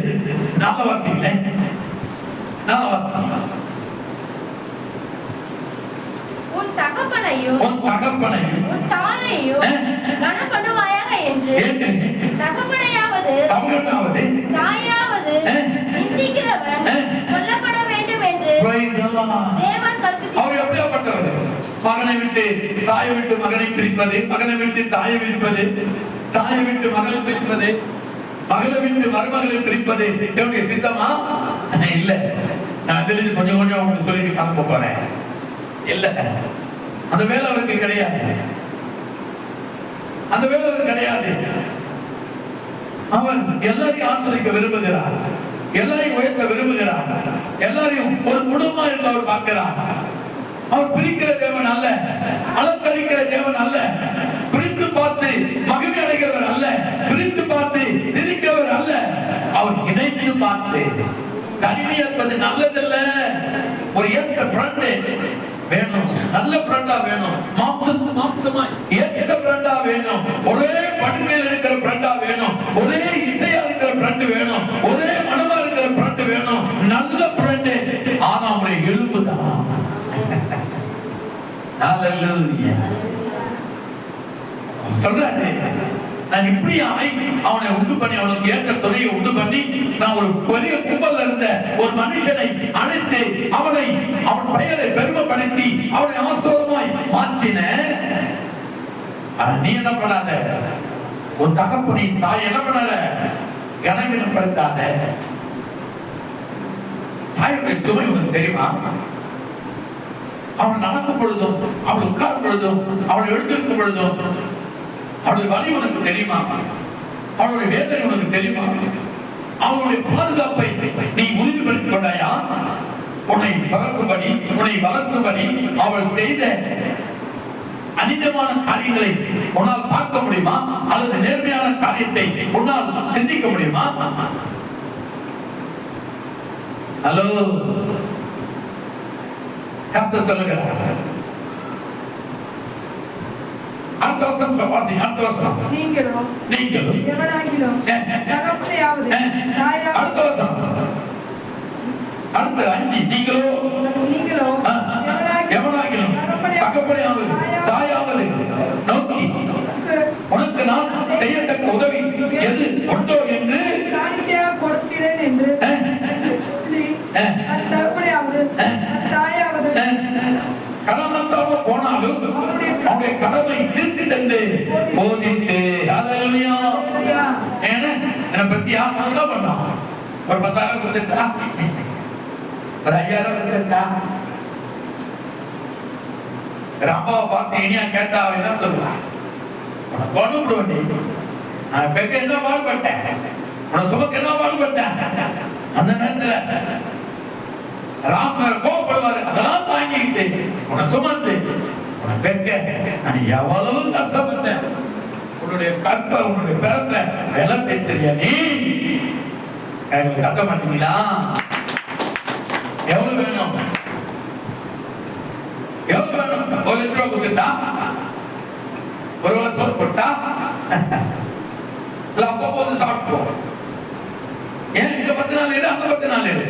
A: 4
B: உன் தகப்பனையும் உன் தாயையும் கனம் பண்ணுவாயாக என்று தகப்பனையாவது தாயாவது நிந்திக்கிறவன் கொல்லப்பட வேண்டும் என்று தேவன் கற்பித்தார்.
A: அவர் எப்படியாப்பட்டவர்? மகனை விட்டு தாயை விட்டு மகனை பிரிப்பது, மகனை விட்டு தாயை பிரிப்பது, தாயை விட்டு மகளை பிரிப்பது, மகளை விட்டு மருமகளை பிரிப்பது என்னுடைய சித்தமா? இல்ல. நான் இதுல கொஞ்சம் கொஞ்சம் உங்களுக்கு சொல்லிட்டு காண போறேன். இல்ல, அந்த வேலை அவருக்கு கிடையாது. அந்த வேலை அவருக்கு கிடையாது. அவர் எல்லாரையும் ஆசிரிக்க விரும்புகிறார், எல்லாரையும் உயர்த்த விரும்புகிறார், எல்லாரையும் ஒரு குடும்பம் என்று அவர் பார்க்கிறார். அவர் பிரிக்கிற தேவன் அல்ல, அலங்கரிக்கிற தேவன் அல்ல, பிரித்து பார்த்து மகிமை அடைகிறவர் அல்ல, பிரித்து பார்த்து சிரிக்கிறவர் அல்ல. அவர் இணைத்து பார்த்து தனிமை என்பது நல்லதல்ல. ஒரு ஏற்ற ஃப்ரெண்ட் வேணும், நல்ல ஃப்ரெண்டா வேணும், மாம்சமா ஏற்ற ஃப்ரெண்டா வேணும், ஒரே படுக்கையில் இருக்கிற ஃப்ரெண்டா வேணும், ஒரே இசையா இருக்கிற ஃப்ரெண்ட் வேணும், ஒரே மனமா இருக்கிற ஃப்ரெண்ட் வேணும், நல்ல ஃப்ரெண்ட். ஆனா அவங்களை எழுப்புதான். ஹல்லேலூயா. சொல்றாரு, நான் இப்படி அவனை உண்டு பண்ணி, அவனுக்கு ஏற்ற துணையை உண்டு பண்ணி, நான் ஒரு பெரிய கும்பல்ல இருந்த ஒரு மனுஷனை அழைத்து அவனை, அவன் பெயரை பெருமைப்படுத்தி அவனை ஆசீர்வாதமாய் மாற்றின. ஆனா நீ என்ன பண்ணாத, உன் தகப்பனின் தாய் என்ன பண்ணாத, கனவீனப்படுத்தாத. தாயுடைய சுமை உனக்கு தெரியுமா? அவள் நடக்கும் பொழுதும், அவள் உட்காரும் பொழுதும், அவள் எழுந்திருக்கும் பொழுதும் அவளுடைய வலி உனக்கு தெரியுமா? அவளுடைய வேதனை உனக்கு தெரியுமா? அவளுடைய பாதுகாப்பை நீ உறுதிப்படுத்திக் கொண்டாயா? உன்னை வளர்க்கும்படி அவள் செய்த அனிதமான காரியங்களை உன்னால் பார்க்க முடியுமா? அல்லது நேர்மையான காரியத்தை உன்னால் சிந்திக்க முடியுமா? ஹலோ, கர்த்தர் சொல்லுகிறார். நீங்களும் எவனாகிலும் தகப்பனையாவது தாயாவது, அடுத்த 5 நீங்களோ எவனாகிலும் தகப்பனையாவது தாயாவது நோக்கி உனக்கு நான் செய்யத்தக்க உதவி எது உண்டோ என்று
C: இருக்கிறேன் என்று சொல்லி தன் தகப்பனையாவது தாயாவது
A: கடமற்றவங்க போனாலும் அவருடைய கடமை தீர்த்து தந்து போதித்து ஹல்லேலூயா. என்னை பத்தி யார் முதல்ல பண்ணோம்? ஒரு 10,000 கொடுத்துட்டா, ஒரு 5,000 கொடுத்துட்டா, ஒரு அம்மாவை பார்த்து இனியா கேட்டா அவன் என்ன சொல்லுவா? உனக்கு கொண்டு விட வேண்டி நான் பெக்க என்ன பாடுபட்டேன், உனக்கு சுமக்கு என்ன பாடுபட்டேன். அந்த நேரத்துல ராமர் கோபப்படுவாரு. அதெல்லாம் தாங்கிக்கிட்டு உன்னை சுமந்து உன்னை பெக்க நான் எவ்வளவு கஷ்டப்பட்டேன். உன்னுடைய கற்ப உன்னுடைய பிறப்ப வேலை பேசுறியா நீ? எனக்கு கட்ட மாட்டீங்களா? எவ்வளவு வேணும்? எவ்வளவு வேணும்? 1 லட்சம் ரூபாய் கொடுத்துட்டா, ஒரு வேளை சோறு போட்டா, இல்ல அப்பப்போ வந்து சாப்பிட்டு ஏன் இங்க 10 நாள் இரு, அங்க 10 நாள் இரு.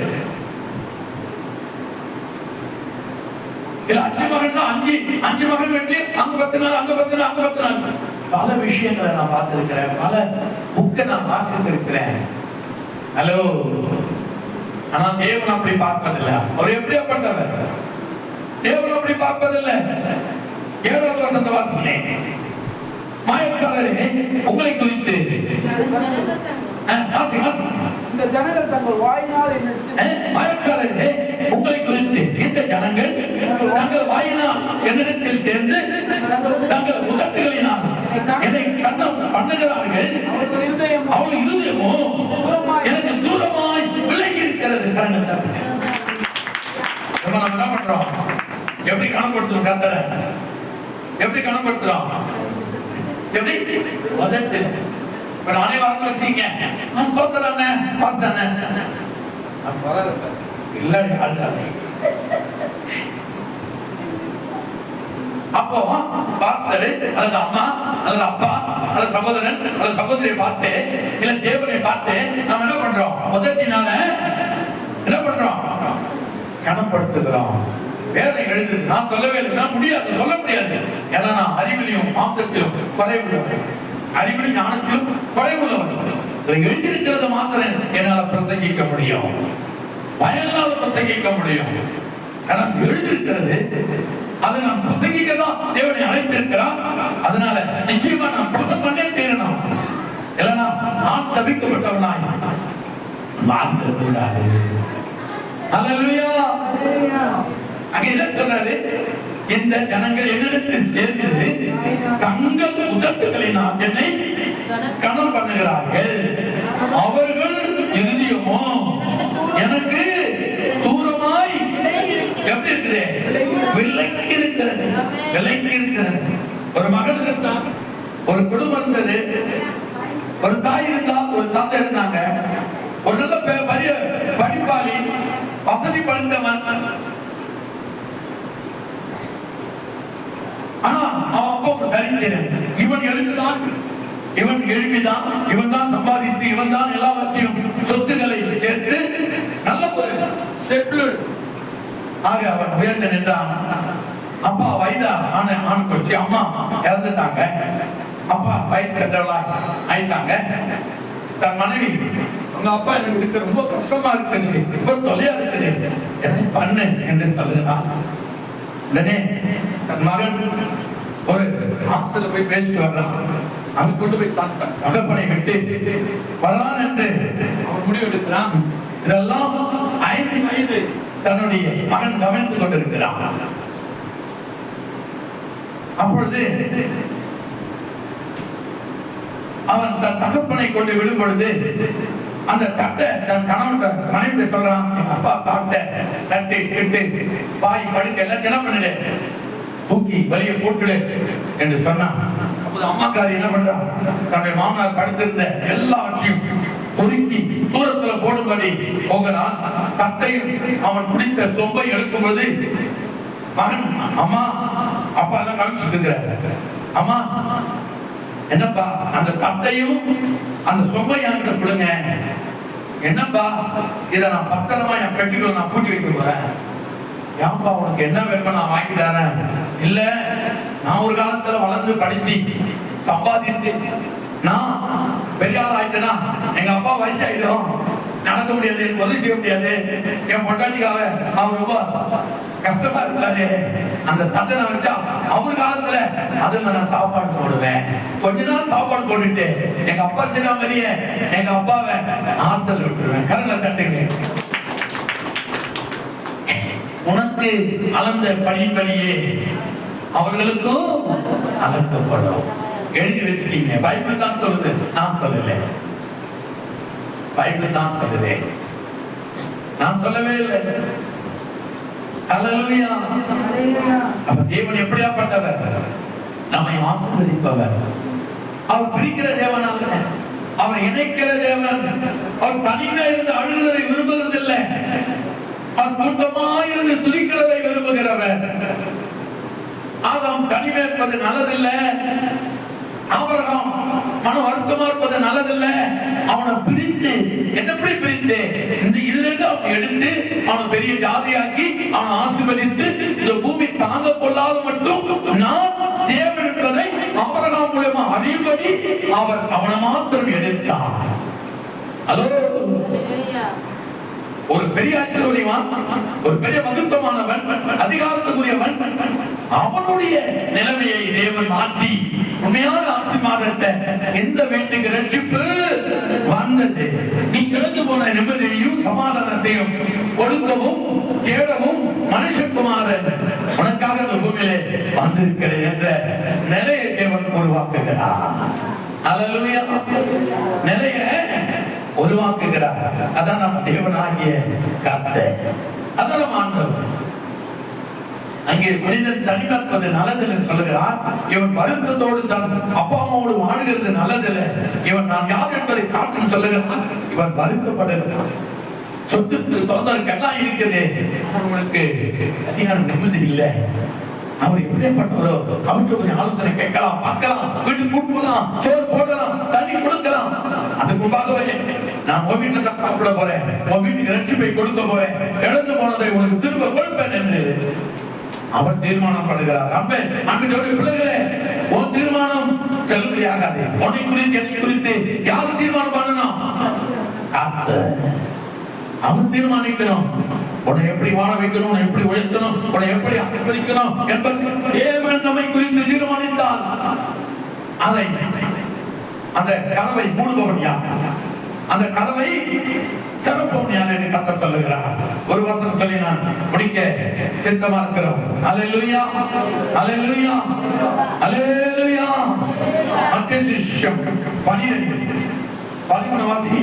A: இல்ல 5 மகன்னா 5 மகன் வெட்டி அங்க 10 நாள், அங்க 10 நாள், அங்க 10 நாள். பல விஷயங்களை நான் பார்த்திருக்கிறேன், பல புக்கை நான் வாசித்திருக்கிறேன். ஹலோ. ஆனா தேவன் அப்படி பார்ப்பதில்லை. அவர் எப்படியாப்பட்டவர்? தேவன் அப்படி பார்ப்பதில்லை. 7வது வசனத்தை வாசிங்களே. மாயக்காரரே உங்களை குறித்து
C: இந்த ஜனங்கள் தங்கள் வாயினால் என்னிடத்தில்
A: மாயக்காரரே உங்களை குறித்து இந்த ஜனங்கள் தங்கள் வாயினால் என்னிடத்தில் சேர்ந்து தங்கள் உதட்டுகளினால் என்னை கண்ணம் பண்ணுகிறார்கள். அவள் இருதயமோ எனக்கு தூரமாய் விலகி இருக்கிறது. நம்ம என்ன பண்றோம்? எப்படி கணப்படுத்துறோம்? கர்த்தரை எப்படி கணப்படுத்துறோம்? எப்படி உதட்டு இப்ப நானே வாங்க வச்சுங்க சொல்றேன் இல்லடி ஆள்றாரு. அப்போ பாஸ்டர் அல்லது அம்மா அல்லது அப்பா அல்லது சகோதரன் அல்லது சகோதரியை பார்த்து இல்ல தேவனை பார்த்து நம்ம என்ன பண்றோம்? உதட்டினால என்ன பண்றோம்? கணப்படுத்துகிறோம். வேதனை எழுது. நான் சொல்லவே இல்லை, நான் முடியாது, சொல்ல முடியாது. ஏன்னா நான் அறிவிலையும் மாம்சத்திலும் குறைவுள்ளவன், அறிவிலும் ஞானத்திலும் குறைவுள்ளவன். எழுதியிருக்கிறது மாத்திரம் என்னால பிரசங்கிக்க முடியும், பயனால் பிரசங்கிக்க முடியும். ஏன்னா எழுதியிருக்கிறது அதை நான் பிரசங்கிக்க தான் தேவனை அழைத்திருக்கிறான். அதனால நிச்சயமா நான் பிரசங்கம் பண்ணே தீரணும். இல்லைன்னா நான் சபிக்கப்பட்டவனாய் வாழ்ந்து கூடாது. ஹல்லேலூயா. அங்க என்ன சொல்றாரு? இந்த ஜனங்கள் என்னிடத்தில் சேர்ந்து தங்கள் உதட்டுகளினால் என்னை கனம் பண்ணுகிறார்கள். அவர்கள் இருதயமோ எனக்கு தூரமாய் எப்படி இருக்குது? விலக்கி இருக்கிறது, விலக்கி இருக்கிறது. ஒரு மகன் இருந்தான், ஒரு குடும்பம் இருந்தது, ஒரு தாய் இருந்தா, ஒரு தந்தை இருந்தாங்க. ஒரு நல்ல பெரிய படிப்பாளி, வசதி படைத்தவன். ஆனா அவன் அப்பா ஒரு தரித்திரன். இவன் எழுதுதான், இவன் எழுப்பிதான், இவன் தான் சம்பாதித்து, இவன் தான் எல்லாவற்றையும் சொத்துக்களை சேர்த்து நல்ல ஒரு செட்டில் ஆக அவன் உயர்ந்து நின்றான். அப்பா வயதா ஆண் கொச்சி, அம்மா இறந்துட்டாங்க. அப்பா வயது சென்றவளா ஆயிட்டாங்க. தன் மனைவி, உங்க அப்பா எனக்கு இருக்க ரொம்ப கஷ்டமா இருக்குது, ரொம்ப தொலையா இருக்குது, என்ன பண்ணு என்று சொல்லுகிறான். உடனே தன் மகன் ஒரு ஹாஸ்டல்ல போய் பேசிட்டு வர்றான். அங்க கொண்டு போய் தகப்பனை விட்டு வரலான் என்று அவன் முடிவெடுக்கிறான். இதெல்லாம் 5 வயது தன்னுடைய மகன் கவனித்துக் கொண்டிருக்கிறான். அப்பொழுது அவன் தன் தகப்பனை கொண்டு விடும் பொழுது அந்த தட்டை தன் கணவன் மனைவி சொல்றான், எங்க அப்பா சாப்பிட்ட தட்டு கிட்டு பாய் படுக்க எல்லாம் என்ன பண்ணிடு, தூக்கி வெளியே போட்டுடு என்று சொன்னான். அப்போது அம்மாக்காரி என்ன பண்றான்? தன்னுடைய மாமனார் படுத்திருந்த எல்லாவற்றையும் பொறுக்கி தூரத்துல போடும்படி போகிறான். தட்டையும் அவன் குடித்த சொம்பை எடுக்கும்போது மகன், அம்மா அப்பா எல்லாம் கழிச்சுட்டு இருக்கிற, அம்மா என்னப்பா அந்த தட்டையும் அந்த சொம்பை என்கிட்ட கொடுங்க. என்னப்பா இதை நான் பத்திரமா என் பெட்டிக்குள்ள நான் பூட்டி வைக்க போறேன். ஏன்பா உனக்கு என்ன வேணுமோ நான் வாங்கி தரேன். இல்ல நான் ஒரு காலத்துல வளர்ந்து படிச்சு சம்பாதித்து நான் பெரிய ஆள் ஆயிட்டேன்னா எங்க அப்பா வயசாயிடும், நடக்க முடியாது, எனக்கு உதவி செய்ய முடியாது, என் பொட்டாட்டிக்காக அவர் ரொம்ப கஷ்டமா இருக்காரு, அந்த தட்டனை வச்சா அவர் காலத்துல அதுல நான் சாப்பாடு போடுவேன், கொஞ்ச நாள் சாப்பாடு போட்டுட்டு எங்க அப்பா செய்யற மாதிரியே எங்க அப்பாவை ஹாஸ்டல் விட்டுருவேன். கரல தட்டுங்க. உனக்கு அளந்த படிப்படியே அவர்களுக்கும் அளக்கப்படும். எழுதி வச்சுட்டீங்க. பைபிள் தான் சொல்லுது, நான் சொல்லல. பைபிள் தான் சொல்லுது, நான் சொல்லவே இல்லை. ஹல்லேலூயா. அப்ப தேவன் எப்படியாப்பட்டவர்? நம்மை ஆசீர்வதிப்பவர். அவர் பிரிக்கிற தேவன் அல்ல, அவர் இணைக்கிற தேவன். அவர் தனிமையா இருந்து அழுகிறதை விரும்புவதில்லை, அவர் கூட்டமாயிருந்து துதிக்கிறதை விரும்புகிறவர். ஆதாம் தனிமை இருப்பது நல்லதில்லை, ஆபிரகாம் மன வருத்தமா இருப்பது நல்லதில்லை. அவனை பிரித்து, எப்படி பிரித்து, இந்த இல்லைன்னு அவனை எடுத்து அவனை பெரிய ஜாதியாக்கி அவனை ஆசீர்வதித்து இந்த பூமி தாங்க கொள்ளாத மட்டும் நான் தேவன் என்பதை ஆபிரகாம் மூலமா அறியும்படி அவர் அவனை மாத்திரம் எடுத்தான். அதோ ஒரு பெரிய ஐஸ்வர்யவான், ஒரு பெரிய மகத்துவமானவன், அதிகாரத்துக்குரியவன், அவனுடைய நிலைமையை தேவன் மாற்றி உண்மையான ஆசீர்வாதத்தை, எந்த வீட்டுக்கு ரட்சிப்பு வந்தது, நீ இழந்து போன நிம்மதியையும் சமாதானத்தையும் கொடுக்கவும் தேடவும் மனுஷகுமாரன் உனக்காக இந்த பூமியிலே வந்திருக்கிறேன் என்ற நிலையை தேவன் உருவாக்குகிறார். அல்லேலூயா. நிலையை உருவாக்குகிறார். அதான் நம்ம தேவனாகிய கர்த்தர், அதான் நம்ம ஆண்டவர். அங்கே மனிதன் தனிமைப்பது நல்லதில்லை சொல்லுகிறார். இவன் வருத்தத்தோடு தன் அப்பா அம்மாவோடு வாழுகிறது நல்லதில்லை, இவன் நான் யார் என்பதை காட்டும் சொல்லுகிறான். இவன் வருத்தப்படுகிறான். சொத்துக்கு சுதந்திரம் எல்லாம் இருக்குது, அவனுக்கு சரியான நிம்மதி இல்லை. அவர் எப்படிப்பட்டவரோ அவற்றை கொஞ்சம் ஆலோசனை கேட்கலாம், பார்க்கலாம், வீட்டுக்கு கூட்டு போகலாம், சோறு போடலாம், தண்ணி கொடுக்கலாம். அதுக்கு முன்பாகவே நான் உன் வீட்டுல தான் சாப்பிட போறேன், உன் வீட்டுக்கு ரட்சிப்பை கொடுக்க போறேன், இழந்து போனதை உனக்கு திரும்ப கொடுப்பேன் என்று அவர் தீர்மானம் பண்ணுகிறார். அன்புடைய பிள்ளைகளே, உன் தீர்மானம் செல்லுபடியாகாது. உன்னை குறித்து என்னை குறித்து யார் தீர்மானம் பண்ணணும்? அவன் தீர்மானிக்கணும். உன்னை எப்படி வாழ வைக்கணும், உன்னை எப்படி உயர்த்தணும், உன்னை எப்படி ஆசீர்வதிக்கணும் என்பது தேவன் நம்மை குறித்து தீர்மானித்தால் அதை அந்த கதவை மூடுபவன் யார், அந்த கதவை திறப்பவன் யார் என்று கர்த்தர் சொல்லுகிறார். ஒரு வசனம் சொல்லி நான் முடிக்க சித்தமா இருக்கிறோம். அல்லேலூயா, அல்லேலூயா, அல்லேலூயா. மத்தேயு சுவிசேஷம் 12 வாசி.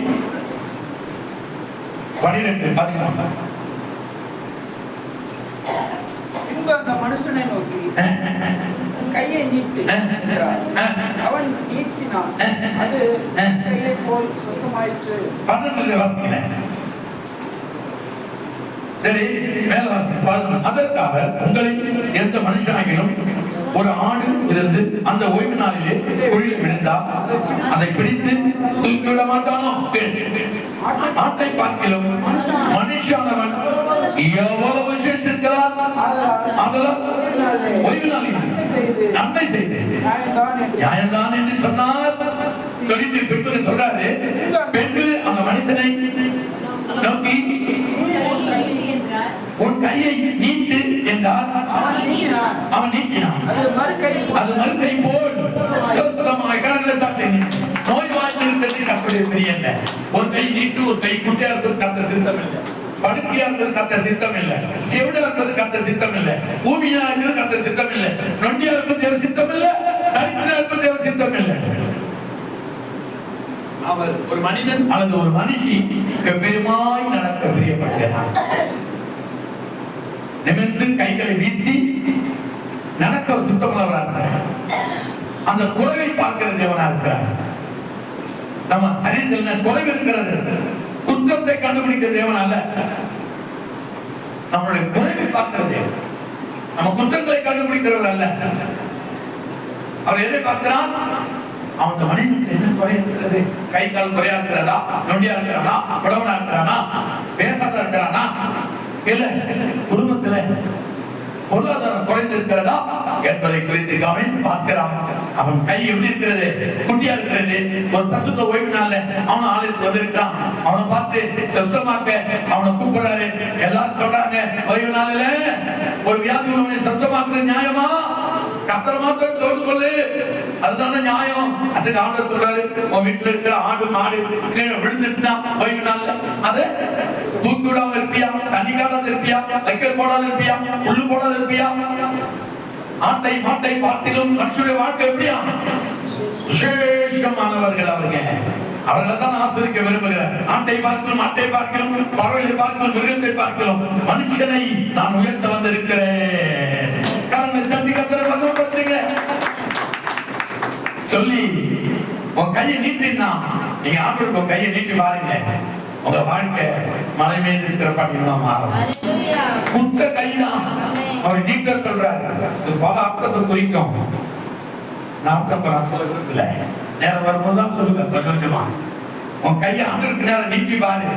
A: 12
C: அந்த மனுஷனை நோக்கி கையை நீட்டு என்றார். அவன் நீட்டினான், அது கையை போல் சுத்தமாயிற்று.
A: 12 வாசிக்கிறேன். சரி, மேல வாசிப்பார். அதற்காக உங்களில் எந்த மனுஷனாகிலும் ஒரு ஆடு இருந்து அந்த ஓய்வு நாளிலே குழியில் விழுந்தால் அதை பிடித்து தூக்கிவிட மாட்டானோ? ஆட்டை பார்க்கிலும் மனுஷானவன் எவ்வளவு விசேஷிக்கிறார், அதெல்லாம் ஓய்வு நாளில் நன்மை செய்து நியாயம்தான் என்று சொன்னார். சொல்லிட்டு பெண்கள் சொல்றாரு, பெண்கள் அந்த மனுஷனை நோக்கி உன் கையை நீட்டு என்றார். அவன் நீட்டினான். அது மறுக்கை போல் சுத்தமாய் கடலில் தட்டின நோய் வாழ்ந்திருக்கிறது கர்த்தருடைய பெரிய. ஒரு கை நீட்டு, ஒரு கை குட்டியா இருக்கிறது கர்த்தர் சித்தம் இல்லை, படுக்கையா இருக்கிறது கர்த்தர் சித்தம் இல்லை, செவிடா இருக்கிறது கர்த்தர் சித்தம் இல்லை, ஊமியா இருக்கிறது கர்த்தர் சித்தம் இல்லை, நொண்டியா இருப்பது தேவ சித்தம் இல்லை, தரித்திரா இருப்பது தேவ சித்தம் இல்லை. அவர் ஒரு மனிதன் அல்லது ஒரு மனுஷி பெருமாய் நடக்க பிரியப்படுகிறார். நிமிர்ந்து கைகளை வீசி நடக்க சுத்தமுள்ளவராக இருக்கிறார். அந்த குறைவை பார்க்கிற தேவனா இருக்கிறார். நம்ம சரீரத்தில் குறைவு இருக்கிறது, குற்றத்தை கண்டுபிடிக்கிற தேவன் அல்ல, நம்மளுடைய குறைவை பார்க்கிற தேவன். நம்ம குற்றங்களை கண்டுபிடிக்கிறவர் அல்ல. அவர் எதை பார்க்கிறார்? அவங்க மனிதனுக்கு என்ன குறை இருக்கிறது? கை கால் குறையா இருக்கிறதா, நொண்டியா இருக்கிறானா, புடவனா இருக்கிறானா, பேசாத இருக்கிறானா, இல்ல குடும்பத்துல பொருளாதாரம் குறைந்திருக்கிறதா என்பதை குறித்து கவனித்து பார்க்கிறான். அவன் கை எப்படி இருக்கிறது? குட்டியா இருக்கிறது. ஒரு தகுந்த ஓய்வு நாள்ல அவன் ஆளுக்கு வந்திருக்கான். அவனை பார்த்து சொந்தமாக்க அவனை கூப்பிடுறாரு. எல்லாரும் சொல்றாங்க, ஓய்வு நாளில ஒரு வியாதி உள்ளவனை சொந்தமாக்குறது நியாயமா? கத்தர மாத்திரம் தோடு கொள்ளு, அதுதான நியாயம். அதுக்கு ஆண்டவர் சொல்றாரு, உன் வீட்டுல இருக்கிற ஆடு மாடு கீழே விழுந்துட்டா ஓய்வு நாள்ல அதை தூக்கி விடாம இருப்பியா? தண்ணி காட்டாத இருப்பியா? வைக்கல் போடாத இருப்பியா? புல்லு போடாத இருப்பியா? ஆட்டை மாட்டை பார்த்திலும் மனுஷனுடைய வாழ்க்கை எப்படியா? விசேஷமானவர்கள் அவர்களை தான் ஆசிரிக்க விரும்புகிறேன். ஆட்டை பார்க்கணும், மாட்டை பார்க்கணும், பறவைகளை பார்க்கணும், மிருகத்தை பார்க்கணும். மனுஷனை நான் உயர்த்த வந்திருக்கிறேன். காரணத்தை தம்பி கத்தரை பகவப்படுத்துங்க சொல்லி உன் கையை நீட்டினா, நீங்க ஆண்டவருக்கு உன் கையை நீட்டி பாருங்க, உங்க வாழ்க்கை மலை மீது இருக்கிற பட்டியலா மாறும். குத்த கைதான் அவர் நீட்ட சொல்றாரு. பல அர்த்தத்தை குறிக்கும். நான் அர்த்தம் சொல்ல விரும்பல, நேரம் வரும்போதுதான் சொல்லுவேன். கொஞ்சம் கொஞ்சமா உன் கையை ஆண்டவருக்கு நேரம் நீட்டி பாரு,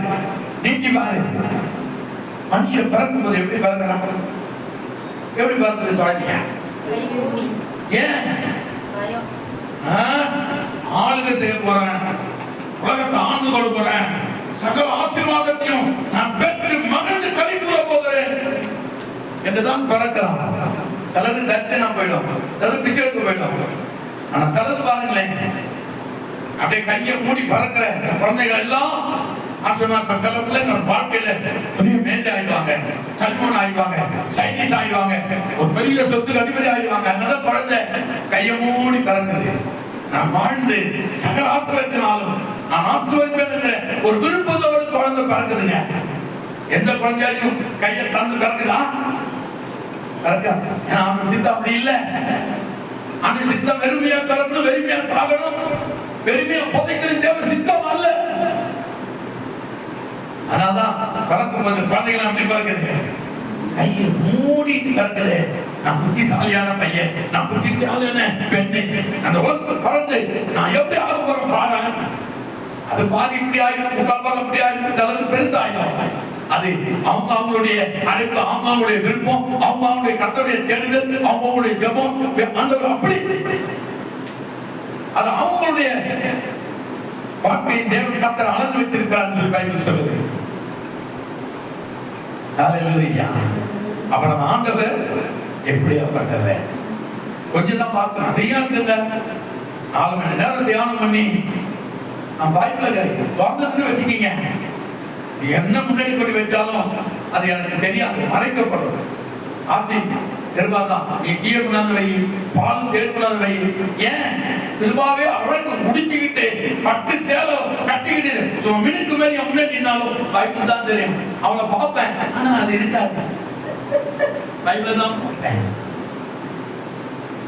A: நீட்டி பாரு. மனுஷன் பிறக்கும் போது எப்படி பிறக்கிறான்? எப்படி பிறந்தது? தொடங்கிய ஏன் ஆளுகை செய்ய போறேன், உலகத்தை ஆண்டு கொள்ள போறேன், சகல ஆசீர்வாதத்தையும் நான் பெற்று மகிழ்ந்து கலி கூற போகிறேன் என்றுதான் பிறக்கிறான். சிலது தரித்திரம் போயிடும், சிலது பிச்சை எடுக்க போயிடும். ஆனா சிலது பாருங்களேன், அப்படியே கையை மூடி பறக்கிற குழந்தைகள் எல்லாம் ஆசீர்வாத. சில பிள்ளைங்க வாழ்க்கையில பெரிய மேஜர் ஆயிடுவாங்க, கல்வன் ஆயிடுவாங்க, சயின்டிஸ்ட் ஆயிடுவாங்க, ஒரு பெரிய சொத்துக்கு அதிபதி ஆயிடுவாங்க. அதனால குழந்தை கையை மூடி பறக்குது. நான் வாழ்ந்து சகல ஆசீர்வாதத்தினாலும் நான் ஆசீர்வதிப்பேன் ஒரு விருப்பத்தோடு குழந்தை பறக்குதுங்க. எந்த குழந்தையும் கையை தந்து பறக்குதா? ஏன்னா அவன் சித்தம் அப்படி இல்லை. அந்த சித்தம் வெறுமையா பிறக்கணும், வெறுமையா சாகணும், வெறுமையா புதைக்கிறது தேவை சித்தம் அல்ல. அதனால்தான் பிறக்கும் போது குழந்தைகள் அப்படி பிறக்குது, கையை மூடிட்டு பிறக்குது. நான் புத்திசாலியான பையன், நான் புத்திசாலியான பெண்ணு, அந்த உலகத்தை பிறந்து நான் எப்படி ஆக போறேன் பாரு. அது பாதி இப்படி ஆயிடும், முக்கால் பாகம் இப்படி ஆயிடும், சிலது பெருசாயிடும். அது அவங்க அவங்களுடைய அழைப்பு, அவங்க அவங்களுடைய விருப்பம், அவங்க அவங்களுடைய கர்த்தருடைய தேடுதல், அவங்க அவங்களுடைய ஜெபம், அந்த அப்படி அது அவங்களுடைய வாழ்க்கையை தேவன் கர்த்தர் அளந்து வச்சிருக்கிறார் சொல்லி பைபிள் சொல்லுது. ஹல்லேலூயா. அப்புறம் ஆண்டவர் எப்படியாப்பட்டவர் கொஞ்சம் தான் பார்க்கணும். நிறைய இருக்குங்க. 4 மணி நேரம் தியானம் பண்ணி நான் பைபிளை திறந்து வச்சுக்கீங்க. என்ன முன்னாடி கொண்டு வச்சாலும் அது எனக்கு தெரியாது, மறைக்கப்படும். ஆட்சி திருவாதான் நீ கீழே கொண்டாந்து வை, பாலும் தேர் கொண்டாந்து வை. ஏன் திருவாவே அழகு முடிச்சுக்கிட்டு பட்டு சேலம் கட்டிக்கிட்டு மினுக்கு மேலே முன்னாடி நின்னாலும் பைபிள் தான் தெரியும். அவளை பார்ப்பேன், ஆனா அது இருக்காது. பைபிளை தான் பார்ப்பேன்.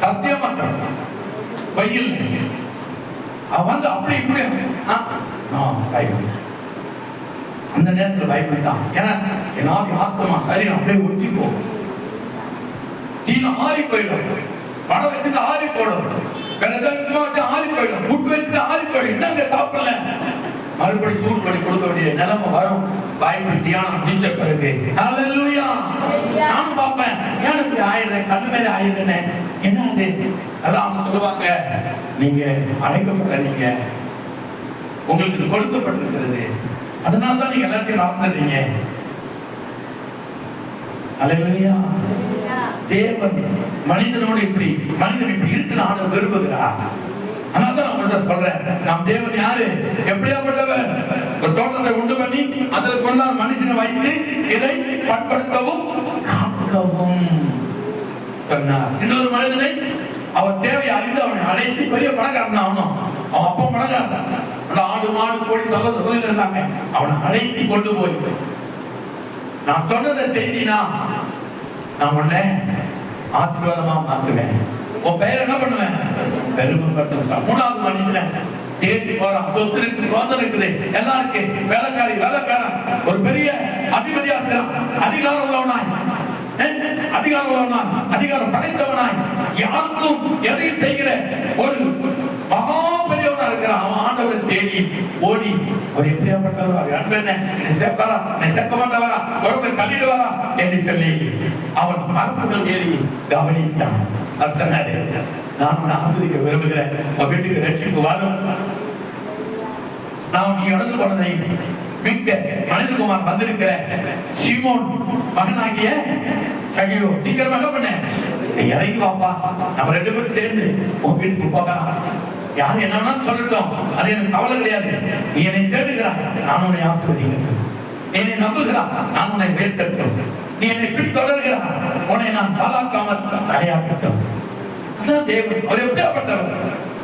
A: சத்தியமா சொல்றேன், பையில் அவன் வந்து அப்படி இப்படி பைபிள் அந்த நேரத்தில் பைபிள் தான். ஏன்னா என்னாலும் ஆத்மா சரீரம் அப்படியே ஒட்டி போகும், தீன ஆறி போயிடும், பணம் வச்சுட்டு ஆறி போடும், ஆறி போயிடும், புட்டு வச்சுட்டு ஆறி போயிடும். என்னங்க சாப்பிடல, மறுபடி சூடு பண்ணி கொடுக்க வேண்டிய நிலைமை வரும். பைபிள் தியானம் முடிச்ச பிறகு ஹல்லேலூயா. நான் பார்ப்பேன், எனக்கு ஆயிரம் கண்ணு மேல ஆயிரம் என்ன அது? அதான் அவங்க சொல்லுவாங்க, நீங்க அழைக்கப்பட்ட, நீங்க உங்களுக்கு கொடுக்கப்பட்டிருக்கிறது, அதனால்தான் நீங்க எல்லாத்தையும் நடந்துறீங்க. ஹல்லேலூயா. தேவன் மனிதனோடு இப்படி மனிதன் இப்படி இருக்குன்னு ஆண்டவர் விரும்புகிறார். அதனால்தான் நான் உங்கள்கிட்ட சொல்றேன், நம் தேவன் யாரு, எப்படியாப்பட்டவர்? ஒரு தோட்டத்தை உண்டு பண்ணி அதில் கொண்டார் மனுஷனை வைத்து இதை பண்படுத்தவும் காக்கவும் சொன்னார். இன்னொரு மனிதனை அவர் தேவையை அறிந்து அவனை அழைத்து பெரிய பணக்காரன் ஆகணும். அவன் அப்பா பணக்காரன், ஆடு மாடு கோடி சகோதரர்கள் இருந்தாங்க. அவனை அழைத்து கொண்டு போய் நான் சொன்னதை செய்தினா நான் உன்னை ஆசீர்வாதமா மாத்துவேன், உன் பெயர் என்ன பண்ணுவேன், பெருமைப்படுத்துவேன். 3வது மனுஷன் தேடி போறான். சொத்து இருக்கு, சுதந்திரம் இருக்குது, எல்லாம் இருக்கு, வேலைக்காரி வேலைக்காரன், ஒரு பெரிய அதிபதியா இருக்கிறான், அதிகாரம் உள்ளவனாய், அதிகாரம் உள்ளவனாய், அதிகாரம் படைத்தவனாய், யாருக்கும் எதையும் செய்கிற ஒரு மகா பெரியவனா இருக்கிறான். அவன் ஆண்டவரை தேடி ஓடி அவர் எப்படியாப்பட்டவர், அன்பு என்ன, என்னை சேர்ப்பாரா, என்னை சேர்க்க மாட்டவரா, உடம்பை தள்ளிடுவாரா என்று சொல்லி அவன் மரப்புகள் ஏறி கவனித்தான். அவர் சொன்னாரு, நான் உன்னை ஆஸ்வதிக்க விரும்புகிறேன், உன் வீட்டுக்கு ரட்சிப்பு வரும். நான் நீ இழந்து போனதை மிக்க மனிதகுமார் வந்திருக்கிற சீமோன் மகனாகிய சகியோ, சீக்கிரமா என்ன பண்ண, நீ இறங்கி வாப்பா, நம்ம 2 பேரும் சேர்ந்து உன் வீட்டுக்கு போகலாம். யார் என்ன சொல்லட்டும், அது எனக்கு கவலை கிடையாது. நீ என்னை தேடுகிறாய், நான் உன்னை ஆசீர்வதிக்கிறேன். நீ என்னை நம்புகிறாய், நான் உன்னை உயர்த்தட்டும். நீ என்னை பின்தொடர்கிறாய், உன்னை நான் பாலாக்காமல் தடையாக்கட்டும். அதான் தேவன். அவர் எப்படியாப்பட்டவர்,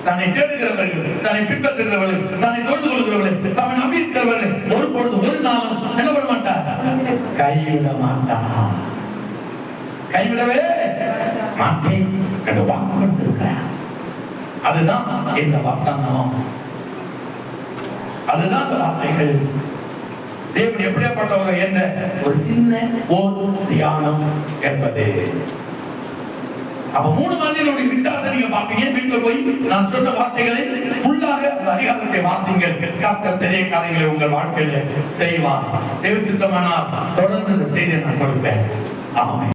A: தன்னை தேடுகிறவர்கள், தன்னை பின்பற்றுகிறவர்கள், தன்னை தொழுது கொள்கிறவர்கள், தம்மை நம்பி இருக்கிறவர்கள் ஒரு பொழுது ஒரு நாளும் என்ன பண்ண மாட்டார், கைவிட மாட்டார். கைவிடவே மாட்டேன் என்று வாக்கு கொடுத்திருக்கிறார். அதுதான் இந்த வசனம், அதுதான் வார்த்தைகள். தேவன் எப்படியாப்பட்டவர் என்ற ஒரு சின்ன தியானம் என்பது. அப்ப 3 மனிதர்களுடைய வித்தியாசம் நீங்க பாப்பீங்க. வீட்டுல போய் நான் சொன்ன வார்த்தைகளை ஃபுல்லாக அதிகாரத்தை வாசிங்கள். கர்த்தர் பெரிய காரியங்களை உங்கள் வாழ்க்கையில செய்வார். தேவ சித்தமானால் தொடர்ந்து இந்த செய்தியை நான் கொடுப்பேன். ஆமென்.